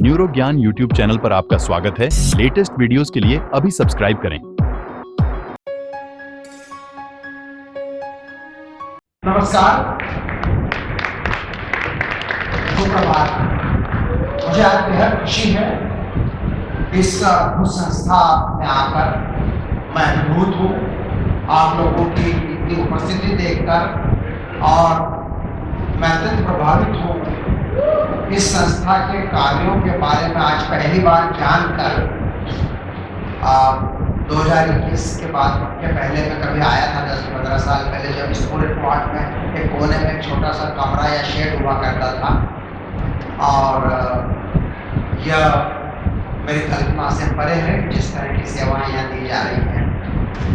Neuro ज्ञान YouTube channel पर आपका स्वागत है। लेटेस्ट वीडियोस के लिए अभी सब्सक्राइब करें। नमस्कार, सुप्रभात। मुझे आज बेहद खुशी है इस संस्था में आकर मैं अनुभूत हूँ आप लोगों की इतनी उपस्थिति देखकर, और मैं अत्यंत प्रभावित हूँ इस संस्था के कार्यों के बारे में आज पहली बार जानकर। 2021 के बाद के पहले मैं कभी आया था 10-15 साल पहले, जब स्कूल प्लॉट में एक कोने में एक छोटा सा कमरा या शेड हुआ करता था, और यह मेरी कल्पना से परे है जिस तरह की सेवाएं यहाँ दी जा रही हैं।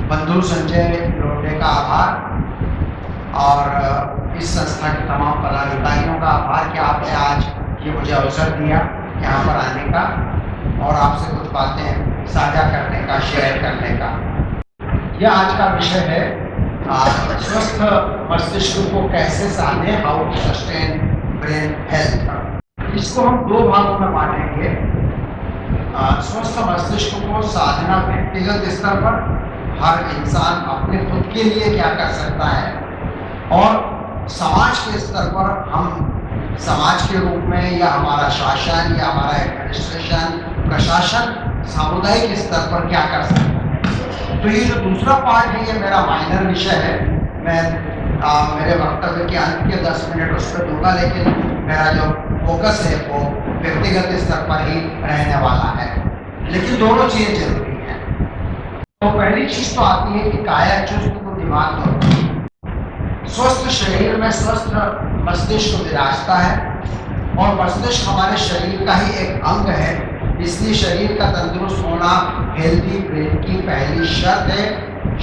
बंधु संजय लोटे का आभार, और इस संस्था के तमाम पदाधिकारियों का आभार कि आपने आज ये मुझे अवसर दिया यहाँ पर आने का और आपसे कुछ बातें साझा करने का, शेयर करने का। यह आज का विषय है, स्वस्थ मस्तिष्क को कैसे साधें, how to sustain brain health. इसको हम दो भागों में बांटेंगे। स्वस्थ मस्तिष्क को साधना व्यक्तिगत स्तर पर हर इंसान अपने खुद के लिए क्या कर सकता है, और समाज के स्तर पर हम समाज के रूप में या हमारा शासन या हमारा एडमिनिस्ट्रेशन, प्रशासन, सामुदायिक स्तर पर क्या कर सकते हैं। तो ये जो दूसरा पार्ट है ये मेरा माइनर विषय है। मैं मेरे वक्तव्य के अंत के 10 मिनट उस पर दूंगा, लेकिन मेरा जो फोकस है वो व्यक्तिगत स्तर पर ही रहने वाला है, लेकिन दोनों चीजें जरूरी हैं। तो पहली चीज तो आती है कि काया चुस्त तो दिमाग तो। स्वस्थ शरीर में स्वस्थ मस्तिष्क विराजता है, और मस्तिष्क हमारे शरीर का ही एक अंग है, इसलिए शरीर का तंदुरुस्त होना हेल्दी ब्रेन की पहली शर्त है।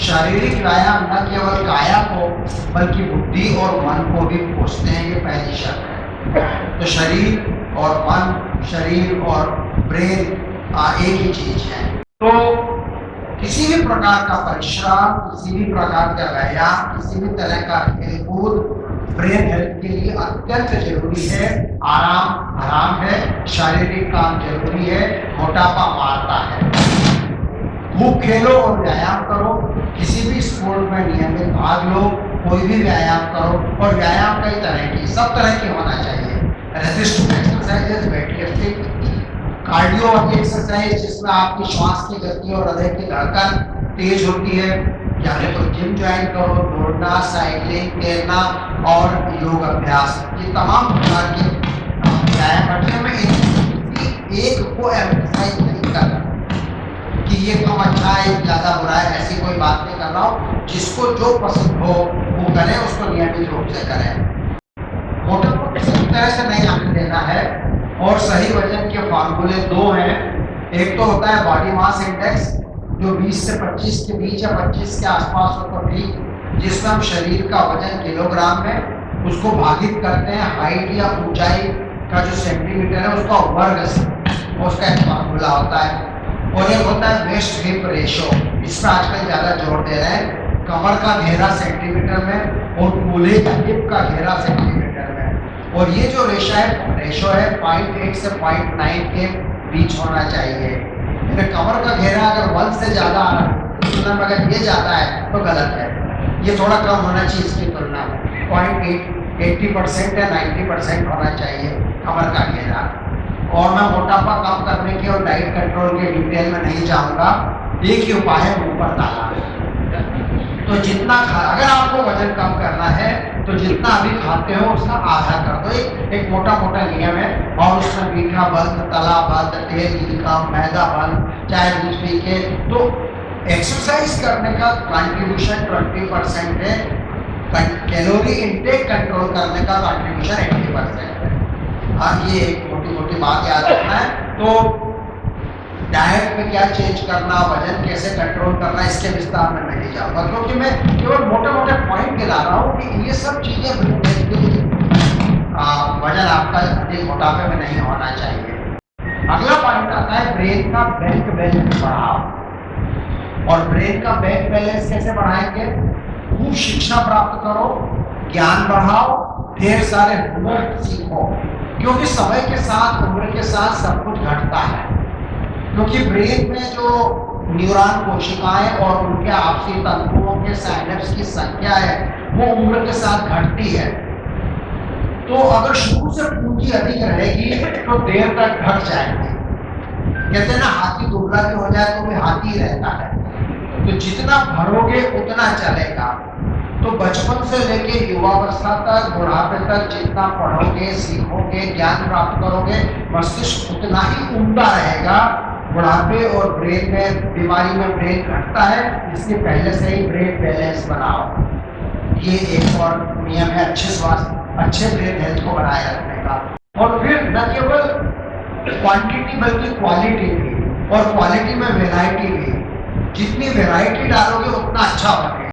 शारीरिक व्यायाम न केवल काया को बल्कि बुद्धि और मन को भी पोषते हैं, ये पहली शर्त है। तो शरीर और मन, शरीर और ब्रेन एक ही चीज है। तो किसी भी प्रकार का परिश्रम, किसी भी प्रकार का व्यायाम, किसी भी तरह का खेलकूद ब्रेन हेल्थ के लिए अत्यंत जरूरी है। आराम हराम है, शारीरिक काम जरूरी है, मोटापा मारता है। खूब खेलो और व्यायाम करो, किसी भी स्पोर्ट में नियमित भाग लो, कोई भी व्यायाम करो, और व्यायाम कई तरह की, सब तरह की होना चाहिए। Resistance exercises, weightlifting, cardio exercise जिसमें आपकी श्वास की गति और हृदय की धड़कन तेज होती है, या तो जिम ज्वाइन करो, दौड़ना, साइकिलिंग, तैरना और योग अभ्यास, ये तमाम प्रकार के व्यायाम करने में एक को एम्फसाइज नहीं कर रहा कि ये कम अच्छा है, ज्यादा बुरा है, ऐसी कोई बात नहीं कर रहा हूँ। जिसको जो पसंद हो वो करें, उसको नियमित रूप से करें। मोटापा किसी तरह से नहीं आने देना है, और सही वजन के फार्मूले दो हैं। एक तो होता है बॉडी मास इंडेक्स, जो 20 से 25 के बीच या 25 के आसपास हो तो ठीक, जिसमें हम शरीर का वजन किलोग्राम में उसको भागित करते हैं हाइट या ऊंचाई का जो सेंटीमीटर है उसका वर्ग से, उसका एक फार्मूला होता है। और एक होता है वेस्ट हिप रेशो, इस पर आजकल ज़्यादा जोर दे रहे हैं। कमर का घेरा सेंटीमीटर में और कूल्हे का हिप का घेरा सेंटीमीटर में, और ये जो रेशो है 0.8 से 0.9 के बीच होना चाहिए। कमर का घेरा अगर 1 से ज़्यादा आ रहा है, अगर ये ज़्यादा है तो गलत है, ये थोड़ा कम होना चाहिए इसकी तुलना में। 80% या 90% होना चाहिए कमर का घेरा। और मैं मोटापा कम करने के और डाइट कंट्रोल के डिटेल में नहीं जाऊँगा, एक ही उपाय है, ऊपर ताला। तो जितना अगर आपको वजन कम करना है तो जितना अभी खाते हो उसका आधा कर दो। एक मोटा मोटा नियम है, और उसमें मीठा बंद, तला बंद, तेल कम, मैदा बंद, चाहे दूध पी के। तो एक्सरसाइज करने का कंट्रीब्यूशन 20% है, कैलोरी इनटेक कंट्रोल करने का कंट्रीब्यूशन 80% है। हाँ, ये एक मोटी मोटी बात याद रखना है। तो डाइट में क्या चेंज करना, वजन कैसे कंट्रोल करना, इसके विस्तार में मैं नहीं जाऊँगा, क्योंकि मैं केवल मोटे मोटे पॉइंट गिरा रहा हूँ कि ये सब चीज़ें वजन आपका अधिक मोटापे में नहीं होना चाहिए। अगला पॉइंट आता है ब्रेन का बैंक बैलेंस बढ़ाओ। और ब्रेन का बैंक बैलेंस कैसे बढ़ाएंगे? खूब शिक्षा प्राप्त करो, ज्ञान बढ़ाओ, ढेर सारे हुनर सीखो, क्योंकि समय के साथ, उम्र के साथ सब कुछ आउटपुट घटता है, क्योंकि ब्रेन में जो न्यूरॉन कोशिकाएं और उनके आपसी तंतुओं के साइनेप्स की संख्या है वो उम्र के साथ घटती है। तो अगर शुरू से पूंजी अधिक रहेगी तो देर तक घट जाएगी। कहते हैं ना, हाथी दुबला भी हो जाए तो भी हाथी रहता है। तो जितना भरोगे उतना चलेगा। तो बचपन से लेके युवावस्था तक, बुढ़ापे तक जितना पढ़ोगे, सीखोगे, ज्ञान प्राप्त करोगे, मस्तिष्क उतना ही उम्दा रहेगा। बुढ़ापे और ब्रेन में बीमारी में ब्रेन घटता है, इसलिए पहले से ही ब्रेन बैलेंस बनाओ। ये एक और नियम है अच्छे स्वास्थ्य, अच्छे ब्रेन हेल्थ को बनाए रखने का। और फिर न केवल क्वांटिटी बल्कि क्वालिटी भी, और क्वालिटी में वैरायटी भी। जितनी वैरायटी डालोगे उतना अच्छा बनेगा।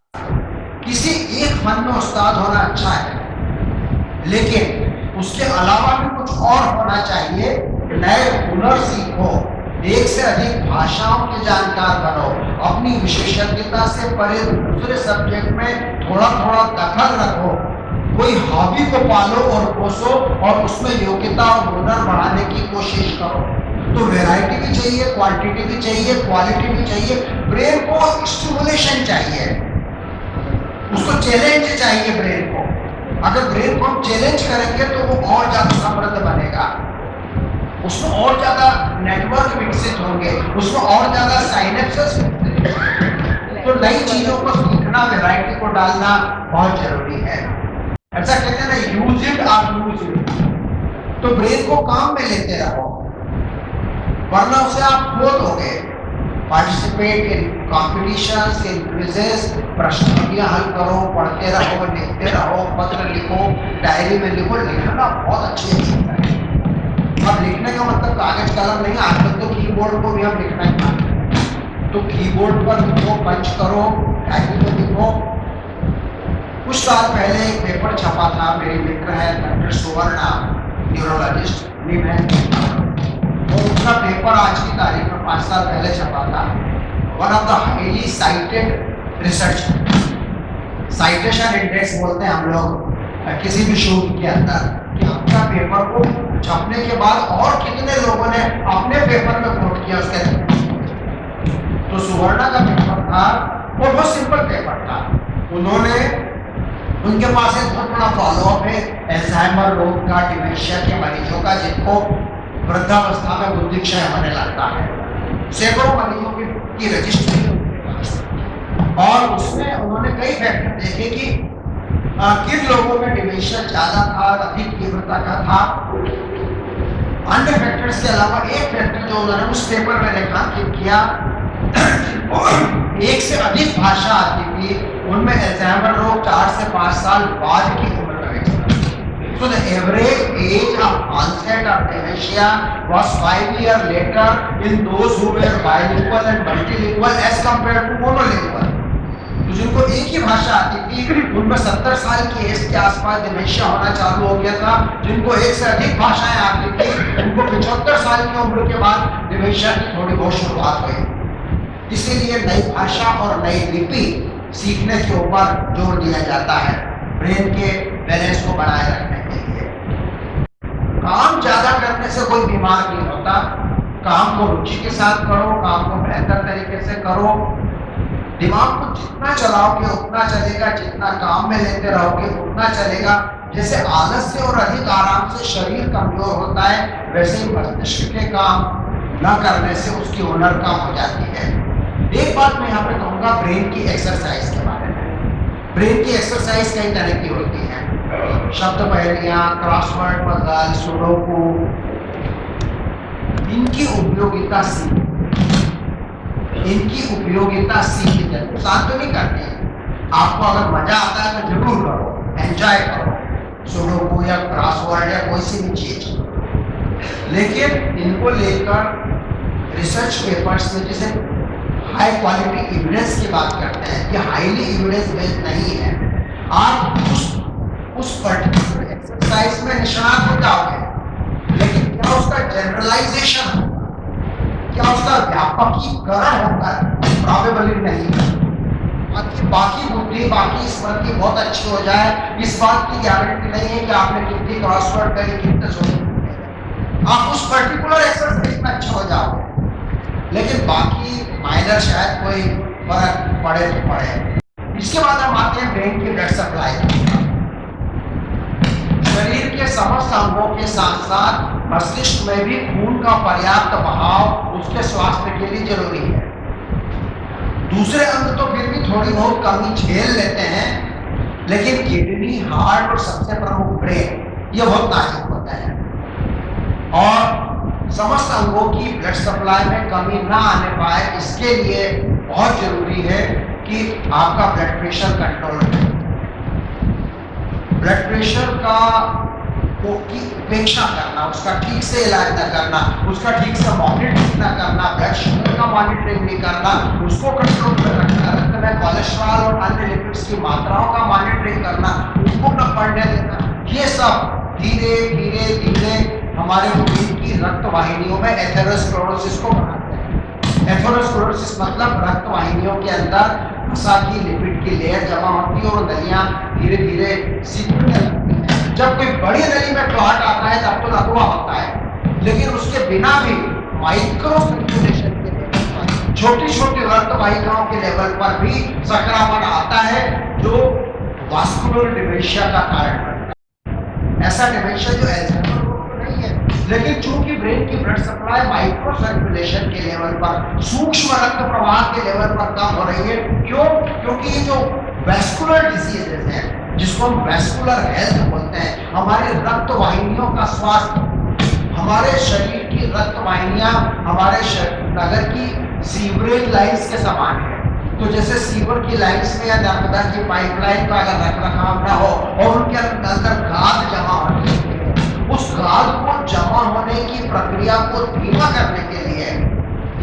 किसी एक फन में उस्ताद होना अच्छा है, लेकिन उसके अलावा भी कुछ और होना चाहिए। नए हुनर सीखो, एक से अधिक भाषाओं के जानकार बनो, अपनी विशेषज्ञता से परे दूसरे सब्जेक्ट में थोड़ा थोड़ा दखल रखो, कोई हॉबी को पालो और पोसो और उसमें योग्यता और हुनर बढ़ाने की कोशिश करो। तो वैरायटी भी चाहिए, क्वांटिटी भी चाहिए, क्वालिटी भी चाहिए। ब्रेन को स्टिमुलेशन चाहिए, उसको चैलेंज चाहिए ब्रेन को। अगर ब्रेन को हम चैलेंज करेंगे तो वो और ज्यादा समृद्ध बनेगा, उसमें और ज्यादा नेटवर्क विकसित होंगे, उसमें और ज्यादा साइनेप्सेस विकसित होंगे। तो नई चीजों को सीखना, वैरायटी को डालना बहुत जरूरी है। ऐसा कहते हैं ना, यूज इट और लूज इट। तो ब्रेन को काम में लेते रहो, वरना उसे आप खो दोगे। Participate in competitions, in quizzes, प्रश्नोत्तरियां हल करो, पढ़ते रहो, लिखते रहो, पत्र लिखो, डायरी में लिखो। लिखना बहुत अच्छी चीज है। अब लिखने का मतलब कागज कलम नहीं, आजकल तो कीबोर्ड को भी हम लिखना ही मानते हैं। तो कीबोर्ड पर लिखो, पंच करो, डायरी में लिखो। कुछ साल पहले एक पेपर छपा था, मेरे मित्र है डॉक्टर सुवर्णा, न्यूरोलॉजिस्ट निम है, और उसका पेपर आज की तारीख में 5 साल पहले छपा था। One of the highly cited research, citation index बोलते हैं हम लोग किसी भी शोध के अंदर, कि आपका पेपर को छपने के बाद और कितने लोगों ने अपने पेपर में कोट किया उसके। तो सुवर्णा का पेपर था, वो बहुत सिंपल पेपर था। उन्होंने, उनके पास एक बहुत बड़ा फॉलोअप है अल्जाइमर रोग का, डिमेंशिया के मरीजों का, जिनको वृद्धावस्था में बुद्धि क्षय होने लगता है। सैकड़ों मरीजों की रजिस्ट्री है उनके पास, और उसमें उन्होंने कई फैक्टर देखे कि किन लोगों में डिमेंशिया ज्यादा था, अधिक तीव्रता का था। अन्य फैक्टर्स के अलावा एक फैक्टर जो उन्होंने उस पेपर में रेखांकित किया, एक से अधिक भाषा आती थी, उनमें अल्जाइमर रोग 4 से 5 साल बाद की उम्र में विकसित। So the average age of onset of dementia was 5 years later in those who were bilingual and multilingual as compared to monolingual. तो जिनको एक ही भाषा आती थी उनमें 70 साल की एज के आसपास डिमेंशिया होना चालू हो गया था। जिनको एक से अधिक भाषाएं आती थी उनको 75 साल की उम्र के बाद डिमेंशिया की थोड़ी बहुत शुरुआत हुई। इसीलिए नई भाषा और नई लिपि सीखने के ऊपर जोर दिया जाता है, ब्रेन के बैलेंस को बनाए रखने के लिए। काम ज्यादा करने से कोई बीमार नहीं होता। काम को रुचि के साथ करो, काम को बेहतर तरीके से करो। दिमाग को जितना चलाओगे उतना चलेगा, जितना काम में लेते रहोगे उतना चलेगा। जैसे आलस से और अधिक आराम से शरीर कमजोर होता है, वैसे ही मस्तिष्क के काम न करने से उसकी हुनर कम हो जाती है। एक बात मैं यहाँ पे कहूँगा ब्रेन की एक्सरसाइज के बारे में। ब्रेन की एक्सरसाइज कई तरह की होती है, शब्द पहेलियाँ, क्रॉसवर्ड पजल, सुडोकू। इनकी उपयोगिता सीख, इनकी उपयोगिता सीख नुकसान तो नहीं करती। आपको अगर मजा आता है तो जरूर करो, एंजॉय करो, सुडोकू या क्रॉसवर्ड या कोई सी भी चीज। लेकिन इनको लेकर रिसर्च पेपर्स में जैसे हाई क्वालिटी एविडेंस की बात करते हैं, ये हाईली एविडेंस बेस्ड नहीं है। आप उस पर्टिकुलर एक्सरसाइज में निष्णात हो जाओगे, लेकिन क्या उसका जनरलाइजेशन होगा, क्या उसका व्यापकीकरण होगा, प्रोबेबली नहीं। बाकी बुद्धि, बाकी स्मृति बहुत अच्छी हो जाए, इस बात की गारंटी नहीं है कि आपने कितनी क्रॉसवर्ड करी, कितने सोचे। आप उस पर्टिकुलर एक्सरसाइज माइनर शायद कोई फर्क पड़े तो पड़े। इसके बाद हम आते हैं ब्रेन की ब्लड सप्लाई। शरीर के समस्त अंगों के साथ साथ मस्तिष्क में भी खून का पर्याप्त बहाव उसके स्वास्थ्य के लिए जरूरी है। दूसरे अंग तो फिर भी थोड़ी बहुत कमी झेल लेते हैं, लेकिन किडनी, हार्ट और सबसे प्रमुख ब्रेन ये बहुत नाजुक होता है। और समस्त अंगों की ब्लड सप्लाई में कमी ना आने पाए, इसके लिए बहुत जरूरी है कि आपका ब्लड प्रेशर कंट्रोल रहे। ब्लड प्रेशर का की उपेक्षा करना, उसका ठीक से इलाज न करना, उसका ठीक से मॉनिटरिंग न करना, ब्लड शुगर का मॉनिटरिंग नहीं करना, उसको कंट्रोल में रखना, रक्त में कोलेस्ट्रॉल और अन्य लिपिड्स की मात्राओं का मॉनिटरिंग करना, उसको न बढ़ने देना, ये सब धीरे धीरे धीरे हमारे शरीर की रक्त वाहिनियों में एथेरोस्क्लेरोसिस को बढ़ाते हैं। एथेरोस्क्लेरोसिस मतलब रक्त वाहिनियों के अंदर नसा की लिपिड की लेयर जमा होती है और नलियां धीरे धीरे सीखने लगती हैं। जब कोई बड़ी नली में क्लॉट आता है तब तो लकवा होता है, लेकिन उसके बिना भी माइक्रो सर्कुलेशन के लेवल पर, छोटी छोटी रक्त वाहिकाओं के लेवल पर भी संक्रमण आता है, जो वास्कुलर डिमेंशिया का कारण बनता है। ऐसा डिमेंशिया जो अल्जाइमर रोग नहीं है, लेकिन चूंकि ब्रेन की ब्लड सप्लाई माइक्रो सर्कुलेशन के लेवल पर, सूक्ष्म रक्त प्रवाह के लेवल पर कम हो रही है। क्यों? क्योंकि ये जो वैस्कुलर डिजीजेस हैं, जिसको हम वैस्कुलर हेल्थ बोलते हैं, हमारे रक्त वाहिनियों का स्वास्थ्य, हमारे शरीर की रक्त वाहिनियां हमारे नगर की सीवरेज लाइन्स के समान है। तो जैसे सीवर की लाइन्स में या नर्मदा की पाइपलाइन का अगर रखरखाव ना हो और उनके अंदर गाद जमा होने के लिए, उस गाद को जमा होने की प्रक्रिया को धीमा करने के लिए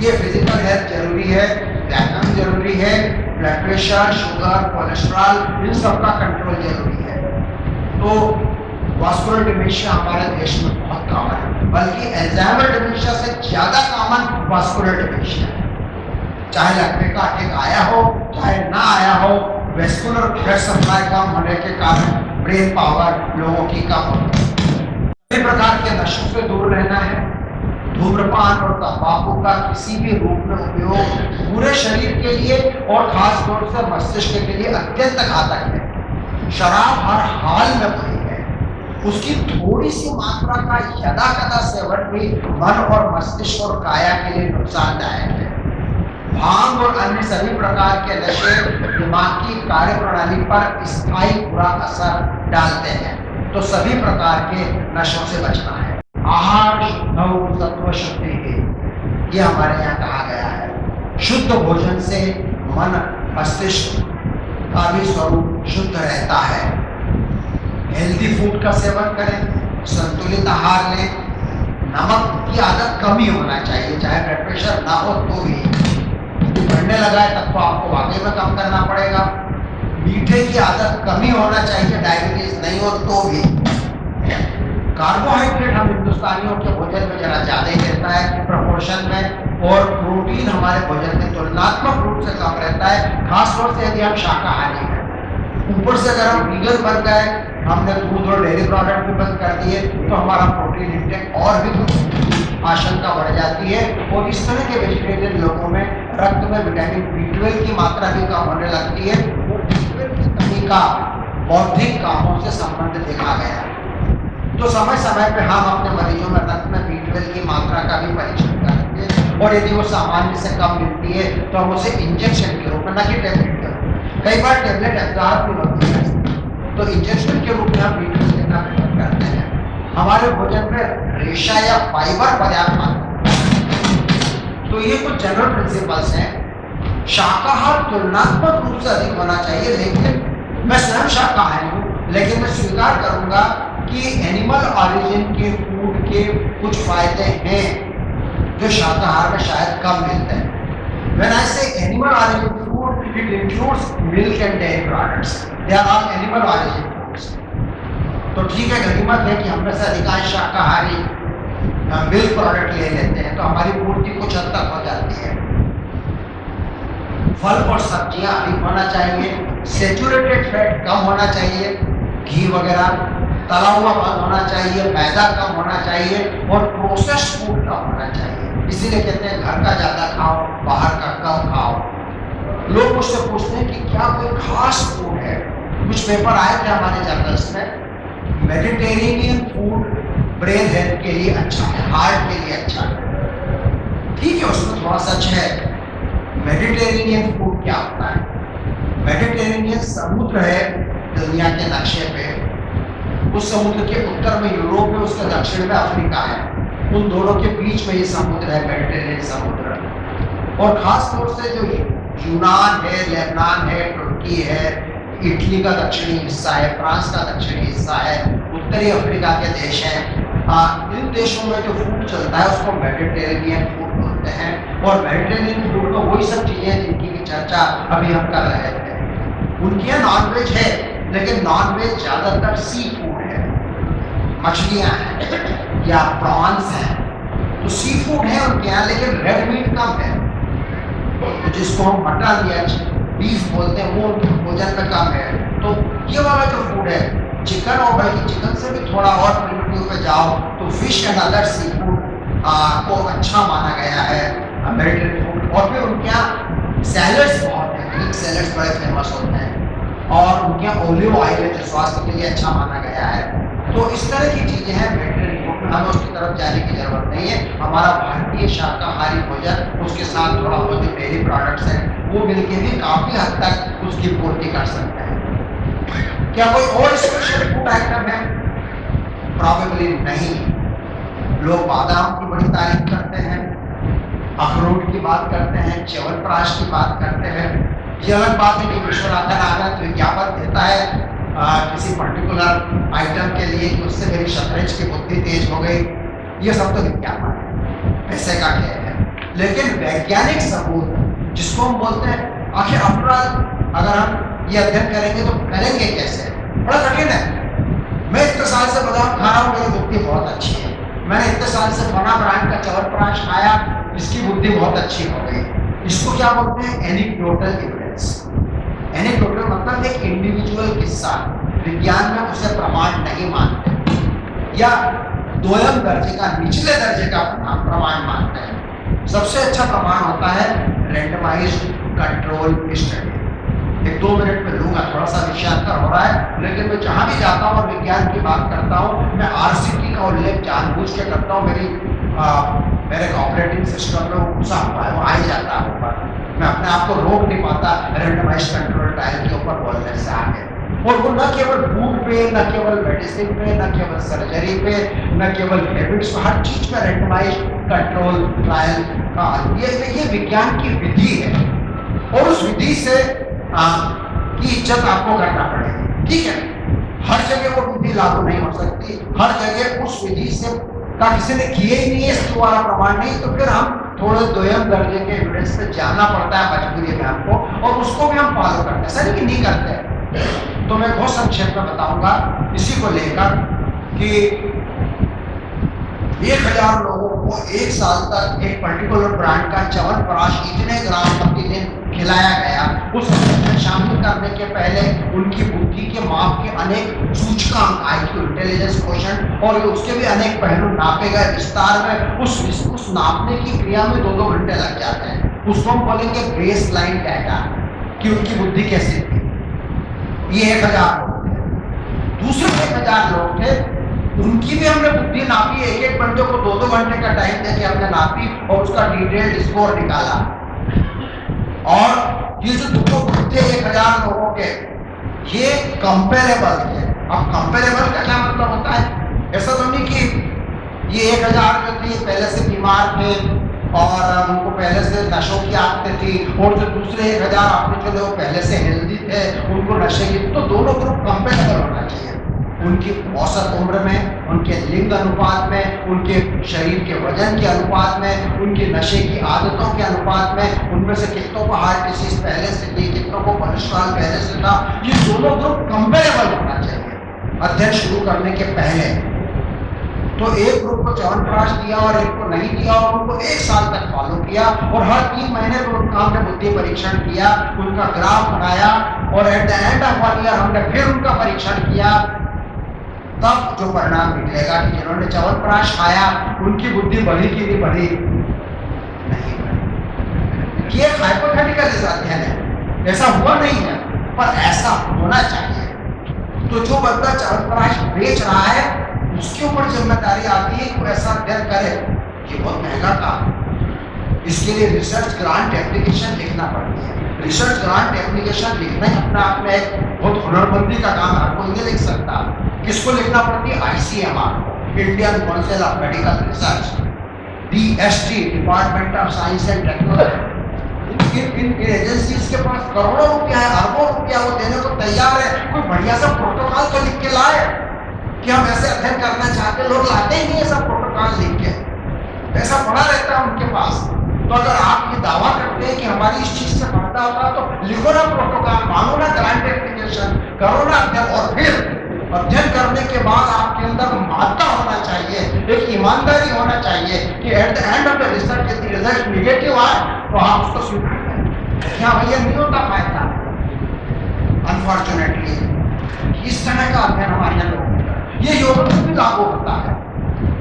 ये फिजिकल हेल्थ जरूरी है, व्यायाम जरूरी है, ब्लड प्रेशर, शुगर, कोलेस्ट्रॉल, इन सब का कंट्रोल जरूरी है। तो वास्कुलर डिमेंशिया हमारे देश में बहुत कॉमन है, बल्कि अल्जाइमर डिमेंशिया से ज्यादा कॉमन वास्कुलर डिमेंशिया है। चाहे लगने का अटैक आया हो चाहे ना आया हो, वेस्कुलर ब्लड सप्लाई कम होने के कारण ब्रेन पावर लोगों की कम होती है। कई प्रकार के नशों से दूर रहना है। धूम्रपान और तंबाकू का किसी भी रूप में उपयोग पूरे शरीर के लिए और खास तौर से मस्तिष्क के लिए अत्यंत घातक है। शराब हर हाल में बुरी है, उसकी थोड़ी सी मात्रा का यदा कदा सेवन भी मन और मस्तिष्क और काया के लिए नुकसानदायक है। भांग और अन्य सभी प्रकार के नशे दिमाग की कार्य प्रणाली पर स्थायी बुरा असर डालते हैं, तो सभी प्रकार के नशों से बचना है। आहार शुद्ध सत्व शुद्धि है, ये हमारे यहाँ कहा गया है। शुद्ध भोजन से मन मस्तिष्क का भी स्वरूप शुद्ध रहता है। हेल्दी फूड का सेवन करें, संतुलित आहार लें, नमक की आदत कम ही होना चाहिए, चाहे ब्लड प्रेशर ना हो तो भी। बढ़ने लगा है तब तो आपको वाकई में कम करना पड़ेगा। मीठे की आदत कम ही होना चाहिए, डायबिटीज नहीं हो तो भी। कार्बोहाइड्रेट हम हिंदुस्तानियों के भोजन में जरा ज्यादा ही रहता है प्रपोर्शन में, और प्रोटीन हमारे भोजन में तुलनात्मक रूप से कम रहता है, खासतौर से यदि हम शाकाहारी हैं। ऊपर से अगर हम वीगन बन गए, हमने दूध और डेयरी प्रोडक्ट भी बंद कर दिए, तो हमारा प्रोटीन इंटेक और भी आशंका बढ़ जाती है। और इस तरह के वेजिटेरियन लोगों में रक्त में विटामिन B12 की मात्रा भी कम होने लगती है, और B12 की कमी का बौद्धिक कामों से संबंध देखा गया है। तो समय समय पे हम अपने मरीजों में रक्त में B12 की मात्रा का भी परीक्षण करेंगे, और यदि वो सामान्य से कम मिलती है तो हम उसे इंजेक्शन के रूप में, न कि टेबलेट के रूप में, कई बार टेबलेट एब्जॉर्ब भी होती है, तो इंजेक्शन के रूप में हम B12 देना प्रेफर करते हैं। हमारे भोजन में रेशा या फाइबर पर्याप्त मात्रा। तो ये कुछ जनरल प्रिंसिपल्स हैं। शाकाहार तुलनात्मक रूप से अधिक होना चाहिए, लेकिन मैं स्वयं शाकाहारी हूँ, लेकिन मैं स्वीकार करूंगा कि एनिमल ऑरिजिन के फूड के कुछ फायदे हैं जो शाकाहार में शायद कम मिलते हैं। When I say animal origin food, it includes milk and dairy products. They are all animal origin foods. तो ठीक है, गनीमत है कि हम में से अधिकांश शाकाहारी मिल्क प्रोडक्ट ले लेते हैं, तो हमारी पूर्ति कुछ हद तक हो जाती है। फल और सब्जियां अधिक होना चाहिए, सेचुरेटेड फैट कम होना चाहिए, घी वगैरह तला हुआ बंद होना चाहिए, मैदा कम होना चाहिए, और प्रोसेस्ड फूड कम होना चाहिए। इसीलिए कहते हैं घर का ज्यादा खाओ, बाहर का कम खाओ। लोग मुझसे पूछते हैं कि क्या कोई खास फूड है, कुछ पेपर आए थे हमारे जर्नल्स में, मेडिटेरेनियन फूड ब्रेन हेल्थ के लिए अच्छा है, हार्ट के लिए अच्छा है। ठीक है, उसमें थोड़ा सच है। मेडिटेरेनियन फूड क्या होता है? मेडिटेरेनियन समुद्र है दुनिया के नक्शे पे, उस समुद्र के उत्तर में यूरोप है, उसके दक्षिण में अफ्रीका है, उन दोनों के बीच में ये समुद्र है, मेडिटेरेनियन समुद्र। और खास तौर से जो यूनान है, लेबनान है, तुर्की है, इटली का दक्षिणी हिस्सा है, फ्रांस का दक्षिणी हिस्सा है, उत्तरी अफ्रीका के देश हैं, इन देशों में जो फूड चलता है उसको मेडिटेरेनियन फूड बोलते हैं। और मेडिटेरेनियन फूड में वही सब चीजें जिनकी की चर्चा अभी हम कर रहे थे। उनके यहाँ नॉनवेज है, लेकिन नॉनवेज ज्यादातर सी फूड है, मछलियां हैं या प्रॉन्स हैं, तो सी फूड है उनके यहाँ, लेकिन रेड मीट कम है। तो जिसको हम मटन या बीफ बोलते हैं वो उनके भोजन में कम है। तो ये वाला जो फूड है, चिकन, और बल्कि चिकन से भी थोड़ा और प्रिमिटिव पे जाओ तो fish and other sea food को अच्छा माना गया है मेडिटेरेनियन फूड। और फिर उनके यहाँ सैलड्स बहुत हैं, ग्रीक सैलड्स बड़े फेमस होते हैं, और उनके यहाँ ओलिव ऑयल है जो स्वास्थ्य के लिए अच्छा माना गया है। तो इस तरह की चीजें हैं मेडिटेरेनियन फूड में, हमें उसकी तरफ जाने की जरूरत नहीं है। हमारा भारतीय शाकाहारी भोजन, उसके साथ थोड़ा बहुत जो डेयरी प्रोडक्ट्स हैं वो मिलके भी काफी हद तक उसकी पूर्ति कर सकते हैं। क्या कोई और स्पेशल फूड आइटम है? प्रॉबेबली नहीं। लोग बादाम की बड़ी तारीफ करते हैं, अखरोट की बात करते हैं, च्यवनप्राश की बात करते हैं। ये अलग बात है कि विश्वनाथन आनंद विज्ञापन देता है किसी पर्टिकुलर आइटम के लिए कि उससे मेरी शतरंज की बुद्धि तेज हो गई। ये सब तो विज्ञापन है, पैसे का खेल है। लेकिन वैज्ञानिक सबूत जिसको हम बोलते हैं, आखिर अपराध, अगर हम ये अध्ययन करेंगे तो करेंगे कैसे? बड़ा कठिन है। मैं इतने साल से बादाम खा रहा हूँ, मेरी बुद्धि बहुत अच्छी है। मैंने इतने साल से फना ब्रांड का च्यवनप्राश खाया, इसकी बुद्धि बहुत अच्छी हो गई। इसको क्या बोलते हैं? Anecdotal evidence. एनेक्डोटल मतलब एक इंडिविजुअल किस्सा, विज्ञान में उसे प्रमाण नहीं मानते, या दोयम दर्जे का, निचले दर्जे का प्रमाण मानते हैं। सबसे अच्छा प्रमाण होता है रैंडमाइज्ड कंट्रोल स्टडी। एक 2 मिनट में लूंगा, थोड़ा सा विषयांतर हो रहा है, लेकिन मैं जहां भी जाता हूं और विज्ञान की बात करता हूं, मैं आरसीटी का उल्लेख जानबूझ के करता हूं। मेरे ऑपरेटिंग सिस्टम में वो घुसा हुआ है, वो आ ही जाता है ऊपर। मैं अपने आप को रोक नहीं पाता रैंडमाइज्ड कंट्रोल ट्रायल के ऊपर बोलने से आगे। और वो न केवल फूड पे, न केवल मेडिसिन पे, न केवल सर्जरी पे, न केवल हैबिट्स पे, हर चीज में रैंडमाइज्ड कंट्रोल ट्रायल का ये विज्ञान की विधि है। और उस विधि से की इज्जत आपको करना पड़ेगी। ठीक है, हर जगह वो विधि लागू नहीं हो सकती, हर जगह उस विधि से का किसी ने किए ही नहीं है, इसके द्वारा प्रमाण नहीं, तो फिर हम थोड़े दोयम दर्जे के एविडेंस पे जाना पड़ता है मजबूरी में हमको, और उसको भी हम फॉलो करते हैं, ऐसा नहीं कि नहीं करते। तो मैं बहुत संक्षेप में बताऊंगा इसी को लेकर कि 1000 लोगों को 1 साल तक एक पर्टिकुलर ब्रांड का च्यवनप्राश इतने ग्राम प्रतिदिन खिलाया गया। उस में शामिल करने के पहले उनकी बुद्धि के माप के अनेक सूचकांक, IQ, इंटेलिजेंस क्वोशेंट, और उसके भी अनेक पहलू नापे गए विस्तार में। उस नापने की क्रिया में 2-2 घंटे लग जाते हैं। उसको हम बोलेंगे बेस लाइन डाटा, कि उनकी बुद्धि कैसी थी। ये 1000 लोग थे। दूसरे 1000 लोग थे, उनकी भी हमने बुद्धि नापी, एक बंदे को 2-2 घंटे का टाइम देके हमने नापी और उसका डिटेल्ड स्कोर निकाला। और ये जो 2 थे 1000 लोगों के, ये कंपेरेबल थे। अब कंपेरेबल का क्या मतलब होता है? ऐसा तो नहीं कि ये 1000 जो थे पहले से बीमार थे और उनको पहले से नशों की आदतें थी, और जो दूसरे 1000 आपने चले वो पहले से हेल्दी थे, उनको नशे की, तो दोनों ग्रुप कंपेरेबल होना चाहिए। उनकी औसत उम्र में, उनके लिंग अनुपात में, उनके शरीर के वजन के अनुपात में, उनके नशे की आदतों के अनुपात में, उनमें से कितनों को हार्ट डिसीज पहले से थी, कितनों को कोलेस्ट्रॉल पहले से था, ये दोनों ग्रुप कंपेरेबल होना चाहिए अध्ययन शुरू करने के पहले। तो एक ग्रुप को च्यवनप्राश दिया और एक को नहीं दिया, और उनको 1 साल तक फॉलो किया, और हर 3 महीने पर उनका हमने बुद्धि परीक्षण किया, उनका ग्राफ बनाया, और at the end of 1 year हमने फिर उनका परीक्षण किया। तब जो परिणाम निकलेगा कि जिन्होंने च्यवनप्राश खाया उनकी बुद्धि बढ़ी कि नहीं बढ़ी? नहीं बढ़ी। ये हाइपोथेटिकल अध्ययन है, ऐसा हुआ नहीं है, पर ऐसा होना चाहिए। तो जो बंदा च्यवनप्राश बेच रहा है उसके ऊपर जिम्मेदारी आती है कि वो ऐसा अध्ययन करे। ये बहुत महंगा काम है, इसके लिए रिसर्च ग्रांट एप्लीकेशन लिखना पड़ती है। रिसर्च ग्रांट एप्लीकेशन लिखना ही अपने आप में एक बहुत हुनरमंदी का काम है, कोई नहीं लिख सकता। किसको लिखना पड़ती है? ICMR, Indian council of medical research, DST, department of science and technology. In agencies के पास करोड़ों रुपया है, अरबों रुपया वो देने को तैयार है। कोई बढ़िया सा प्रोटोकॉल तो लिख के लाए कि हम ऐसे अध्ययन करना चाहते हैं। लोग लाते ही नहीं है सब प्रोटोकॉल लिख के, ऐसा पड़ा रहता है उनके पास। तो अगर आप ये दावा करते हैं कि हमारी इस चीज से फायदा होता है तो लिखो ना प्रोटोकॉल, मांगो ना ग्रांट एप्लीकेशन, करो ना अध्ययन। और फिर अध्ययन करने के बाद आपके अंदर मानता होना चाहिए, एक ईमानदारी होना चाहिए कि at the end of the research यदि रिजल्ट निगेटिव आए तो आप उसको स्वीकार करें। क्या भैया नहीं होता फायदा? अनफॉर्चुनेटली इस तरह का अध्ययन हमारे यहाँ लोगों में, ये योग में भी लागू होता है,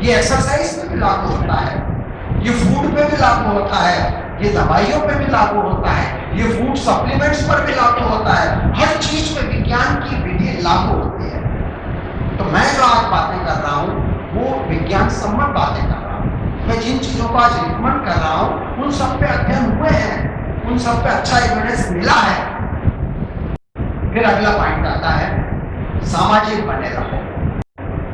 ये एक्सरसाइज में भी लागू होता है, ये फूड पे भी लागू होता है, ये दवाइयों पे भी लागू होता है, ये फूड सप्लीमेंट्स पर भी लागू होता है। हर चीज में विज्ञान की विधि लागू होती है। तो मैं जो आज बातें कर रहा हूँ वो विज्ञान सम्मत बातें कर रहा हूँ। मैं जिन चीजों को आज रिकमेंड कर रहा हूँ उन सब पे अध्ययन हुए हैं, उन सब पे अच्छा एविडेंस मिला है। फिर अगला पॉइंट आता है, सामाजिक बने रहो,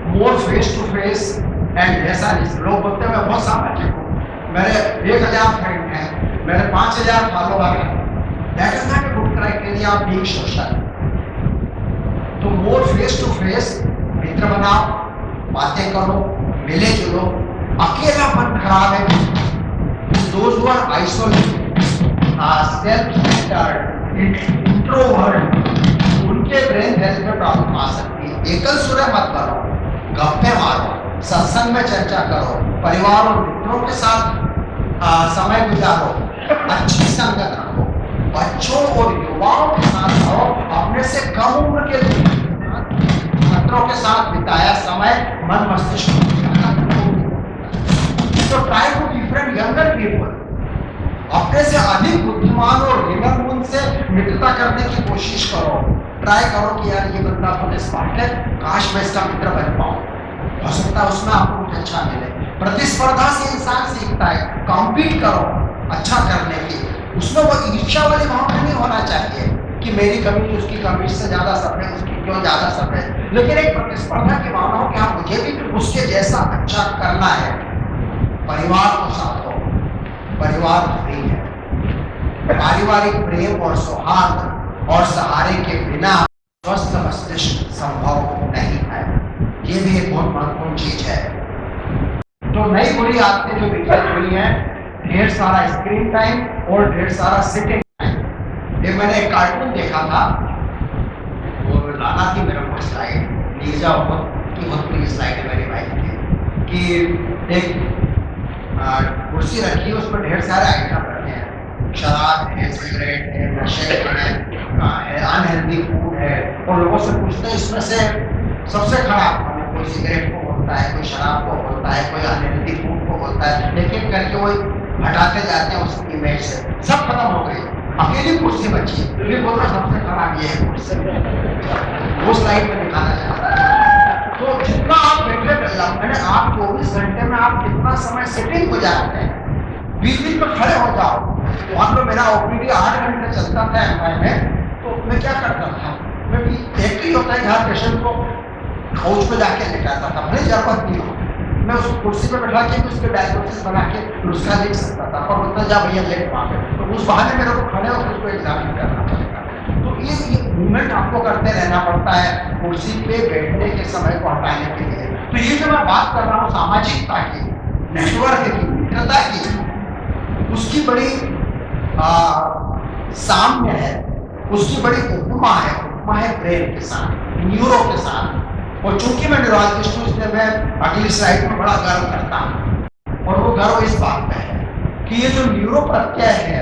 मोर फेस टू फेस एंड ऐसा नहीं। लोग बोलते हैं मैं बहुत सामाजिक हूँ, मेरे 1000 फ्रेंड हैं, मेरे 5000 फॉलोअर हैं। That is not a good criteria of being social. तो मोर फेस टू फेस मित्र बनाओ, बातें करो, मिले जुलो। अकेलापन खराब है। Those who are isolated, self centred, introvert, उनके ब्रेन हेल्थ में प्रॉब्लम आ सकती है। एकल सुरे मत करो, गप्पे मारो, सत्संग में चर्चा करो, परिवार और मित्रों के साथ समय गुजारो, अच्छी संगत रखो, बच्चों और युवाओं के साथ रहो, अपने से कम उम्र के मित्रों के साथ बिताया समय मन मस्तिष्क तो try to different younger people. अपने से अधिक बुद्धिमान और निम्न से मित्रता करने की कोशिश करो। ट्राई करो कि यार ये बंदा बहुत स्मार्ट है, काश मैं इसका मित्र बन पाऊं। हो सकता है उसमें आपको कुछ अच्छा मिले। प्रतिस्पर्धा से इंसान सीखता है, कॉम्पीट करो अच्छा करने की। उसमें वो ईर्ष्या वाली भावना नहीं होना चाहिए कि मेरी कमी उसकी कमी से ज्यादा सफेद, उसकी क्यों ज्यादा सफेद। लेकिन एक प्रतिस्पर्धा की भावना हो कि हाँ मुझे भी उसके जैसा अच्छा करना है। परिवार को साथ हो, परिवार फ्री है। पारिवारिक प्रेम और सौहार्द और सहारे के बिना स्वस्थ मस्तिष्क संभव नहीं है। ये भी एक बहुत महत्वपूर्ण चीज है। तो नई बुरी आदतें जो विकसित हुई हैं, ढेर सारा स्क्रीन टाइम और ढेर सारा सिटिंग टाइम। ये मैंने एक कार्टून देखा था, वो लाना थी मेरे को स्लाइड, नीरजा की बहुत प्रिय स्लाइड है मेरी वाइफ की, कि एक कुर्सी रखी है, उस पर ढेर सारे आइटम रखे हैं। शराब है, सिगरेट है, नशे है, अनहेल्दी फूड है। और लोगों से पूछते हैं इसमें से सबसे खराब, कोई सिगरेट को बोलता है, कोई शराब को बोलता है, कोई अनहेल्दी फूड को बोलता है। लेकिन करके वो हटाते जाते हैं उस इमेज से। सब खत्म हो गई, अकेली कुर्सी बची, फिर बोल रहा सबसे खराब ये है कुर्सी। वो स्लाइड में दिखाना चाहता है। तो जितना आप बैठे मैंने आप 24 घंटे में आप कितना समय सिटिंग गुजारते हैं, 20 दिन में खड़े हो जाओ। वहां पर मेरा ओपीडी 8 घंटे चलता था एमआई में, तो मैं क्या करता था, मैं भी एक ही होता है जहाँ पेशेंट को काउच पे जाके लेटाता था, भले जरूरत नहीं हो, मैं उसको कुर्सी पे बैठा के उसके डायग्नोसिस बना के नुस्खा लिख सकता था। पर उतना जा भैया लेट वहाँ पे, तो उस बहाने मेरे को खड़े होकर उसको एग्जामिन करना पड़ेगा। तो ये मूवमेंट आपको करते रहना पड़ता है कुर्सी पे बैठने के समय को हटाने के लिए। तो ये जो मैं बात कर रहा हूँ सामाजिकता की, नेटवर्क की, मित्रता की, उसकी बड़ी साम्य है, उसकी बड़ी उपमा है ब्रेन के साथ, न्यूरो के साथ। और चूंकि मैं न्यूरोलॉजिस्ट हूँ इसलिए मैं अगली स्लाइड में बड़ा गर्व करता हूँ। और वो गर्व इस बात पे है कि ये जो न्यूरो प्रत्यय है,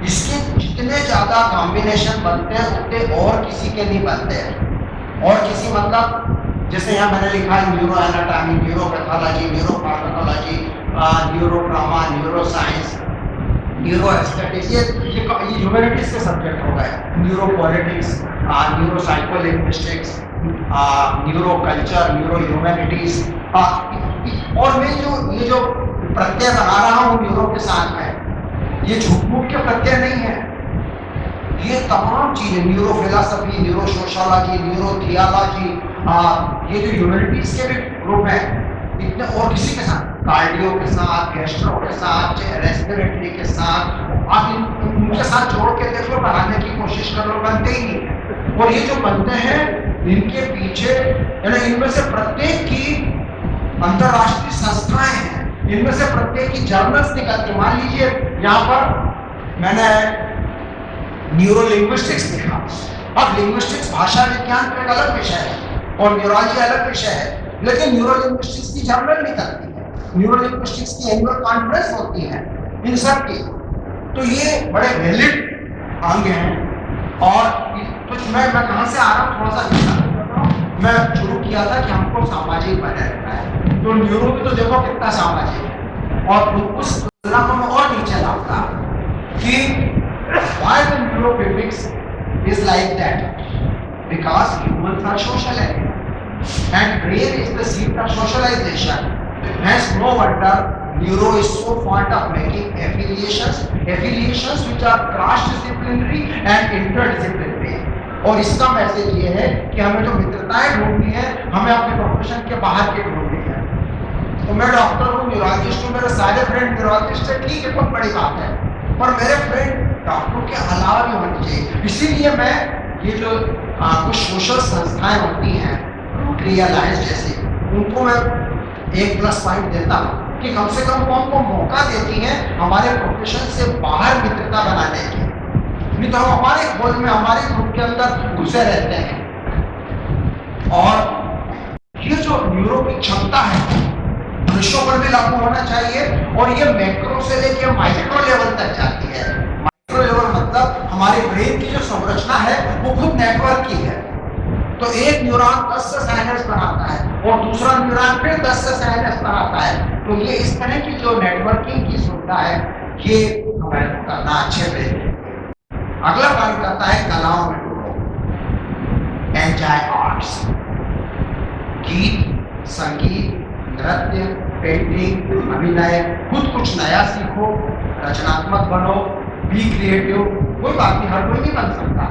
इसके जितने ज्यादा कॉम्बिनेशन बनते हैं उतने और किसी के नहीं बनते हैं। और किसी मतलब जैसे यहाँ मैंने लिखा है neuro anatomy, neuro pathology, neuro pharmacology, neuro trauma, neuro science, neuro aesthetics, ये ह्यूमैनिटीज के सब्जेक्ट हो गए। Neuro politics, neuro psycholinguistics, neuro culture, neuro humanities. और मैं ये जो प्रत्यय बना रहा हूँ न्यूरो के साथ में, ये झूठ के प्रत्यय नहीं है। ये तमाम चीजें, neuro philosophy, neuro sociology, neuro theology, ये जो ह्यूमैनिटीज के भी ग्रुप है इतने, और किसी के साथ, कार्डियो के साथ, गैस्ट्रो के साथ, रेस्पिरेटरी के साथ, आप उनके साथ जोड़ के देख लो, बनाने की कोशिश कर लो, बनते ही नहीं है। और ये जो बनते हैं इनके पीछे, यानी इनमें से प्रत्येक की अंतरराष्ट्रीय संस्थाएं हैं, इनमें से प्रत्येक की जर्नल्स निकलती। मान लीजिए यहाँ पर मैंने न्यूरो लिंग्विस्टिक्स लिखा। अब लिंग्विस्टिक्स भाषा विज्ञान का एक अलग विषय है और न्यूरोलॉजी अलग विषय है, लेकिन न्यूरो लिंग्विस्टिक्स की जर्नल निकलती है, न्यूरो लिंग्विस्टिक्स की एनुअल कॉन्फ्रेंस होती है इन सब की। तो ये बड़े वैलिड अंग हैं। और कुछ मैं कहाँ से आ रहा हूँ, थोड़ा सा मैं शुरू किया था कि हमको सामाजिक बने रहना है, तो न्यूरो भी तो देखो कितना सामाजिक है। और उस तुलना को मैं और नीचे लाऊंगा कि why the neurophysics is like that, because humans are social animals and brain is the seat of socialization. Hence no wonder neuro is so fond of making affiliations which are cross disciplinary and interdisciplinary. और इसका message ये है कि हमें जो मित्रताएं ढूंढनी है, हमें अपने प्रोफेशन के बाहर के ढूंढनी है। तो मैं डॉक्टर हूँ, न्यूरोलॉजिस्ट हूँ, मेरे सारे फ्रेंड न्यूरोलॉजिस्ट है, ठीक है, बहुत बड़ी बात है, पर मेरे फ्रेंड डॉक्टरों के अलावा भी होनी चाहिए। इसीलिए मैं ये जो कुछ सोशल संस्थाएं होती हैं, रोटरी अलायंस जैसी, उनको मैं 1+ पॉइंट देता हूँ कि कम से कम वो हमको मौका देती हैं हमारे प्रोफेशन से बाहर मित्रता बनाने की। नहीं तो हम हमारे खोज में, हमारे ग्रुप के अंदर घुसे रहते हैं। और ये जो न्यूरो की क्षमता है मनुष्यों पर भी लागू होना चाहिए, और ये मैक्रो से लेकर माइक्रो लेवल तक जाती है। माइक्रो लेवल मतलब हमारे ब्रेन की जो संरचना है वो खुद नेटवर्क की है। तो एक न्यूरॉन 10 से साइनस बनाता है और दूसरा न्यूरॉन फिर 10 से साइनस बनाता है। तो ये इस तरह की जो नेटवर्किंग की सुविधा है, ये हमें करना अच्छे ब्रेन के। अगला पॉइंट करता है कलाओं में डूबो, एंजॉय आर्ट्स, गीत, संगीत, नृत्य, पेंटिंग, अभिनय, खुद कुछ नया सीखो, रचनात्मक बनो, बी क्रिएटिव। कोई बात नहीं, हर कोई नहीं बन सकता,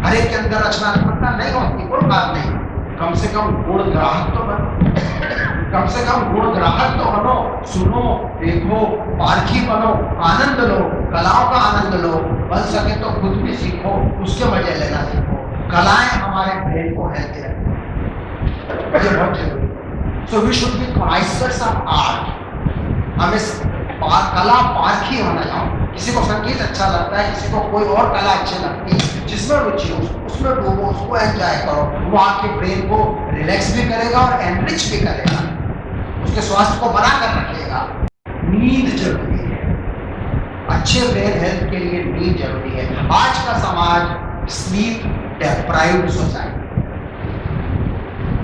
हर एक के अंदर रचनात्मकता नहीं होती, कोई बात नहीं, कम से कम गुण ग्राहक तो बनो, कम से कम गुण ग्राहक तो बनो, सुनो, देखो, पारखी बनो, आनंद लो, कलाओं का आनंद लो, बन सके तो खुद भी सीखो, उसके मजे लेना सीखो। कलाएं हमारे ब्रेन को हेल्दी रखती हैं, ये बहुत जरूरी है। So we should be connoisseurs of art. हमें कला पारखी होना चाहिए। किसी को संगीत अच्छा लगता है, किसी को कोई और कला अच्छी लगती है, जिसमें रुचि हो उसमें डूबो, उसको एंजॉय करो। वो आपके ब्रेन को रिलैक्स भी करेगा और एनरिच भी करेगा, उसके स्वास्थ्य को बना कर रखेगा। नींद जरूरी है, अच्छे ब्रेन हेल्थ के लिए नींद जरूरी है। आज का समाज स्लीप डेप्राइव्ड सोसाइटी,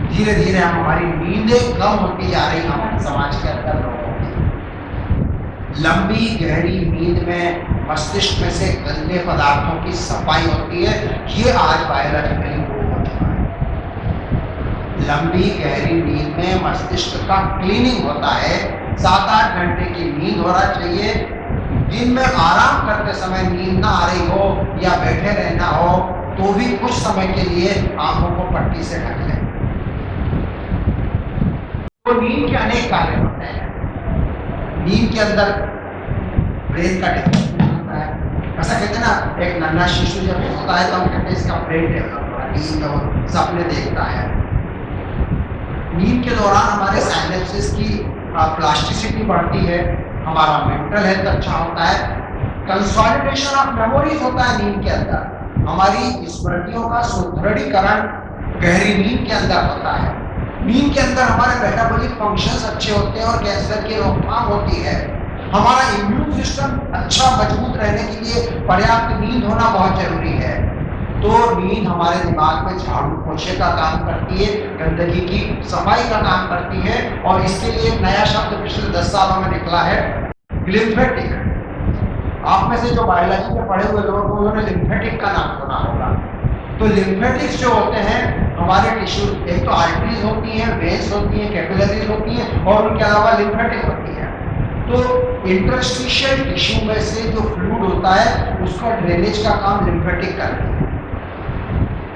धीरे धीरे हम हमारी नींदें कम होती जा रही हमारे समाज के अंदर लोगों की। लंबी गहरी नींद में मस्तिष्क में से गंदे पदार्थों की सफाई होती है, ये आज बायोलॉजिकली प्रूव हो चुका है। लंबी गहरी नींद में मस्तिष्क का क्लीनिंग होता है। 7-8 घंटे की नींद होना चाहिए। दिन में आराम करते समय नींद ना आ रही हो या बैठे रहना हो तो भी कुछ समय के लिए आंखों को पट्टी से ढक लें। तो नींद के अनेक कार्य होते हैं। नींद के अंदर ब्रेन का डेवलपमेंट होता है। ऐसा कहते हैं ना, एक नन्हा शिशु जब होता है तो हम कहते हैं इसका ब्रेन डेवलप हो रहा है, नींद और सपने देखता है। नींद के दौरान हमारे साइनेप्सिस की प्लास्टिसिटी बढ़ती है, हमारा मेंटल हेल्थ अच्छा होता है, कंसोलिडेशन ऑफ मेमोरीज होता है नींद के अंदर, हमारी स्मृतियों का सुदृढ़ीकरण गहरी नींद के अंदर होता है। नींद के अंदर हमारे मेटाबॉलिक फंक्शंस अच्छे होते हैं और कैंसर की रोकथाम होती है। हमारा इम्यून सिस्टम अच्छा मजबूत रहने के लिए पर्याप्त नींद होना बहुत जरूरी है। तो नींद हमारे दिमाग में झाड़ू पोछे का काम करती है, गंदगी की सफाई का काम करती है। और इसके लिए एक नया शब्द पिछले 10 सालों में निकला है, ग्लिम्फेटिक। आप में से जो बायोलॉजी में पढ़े हुए लोग उन्होंने लिम्फेटिक का नाम सुना होगा। तो लिम्फेटिक्स जो होते हैं हमारे टिश्यू, एक तो आर्टरीज होती हैं, वेन्स होती हैं, कैपिलरीज होती हैं और उनके अलावा लिम्फेटिक होती है। तो इंटरस्टिशियल टिश्यू में से जो फ्लूइड होता है उसका ड्रेनेज का काम लिम्फेटिक करती है।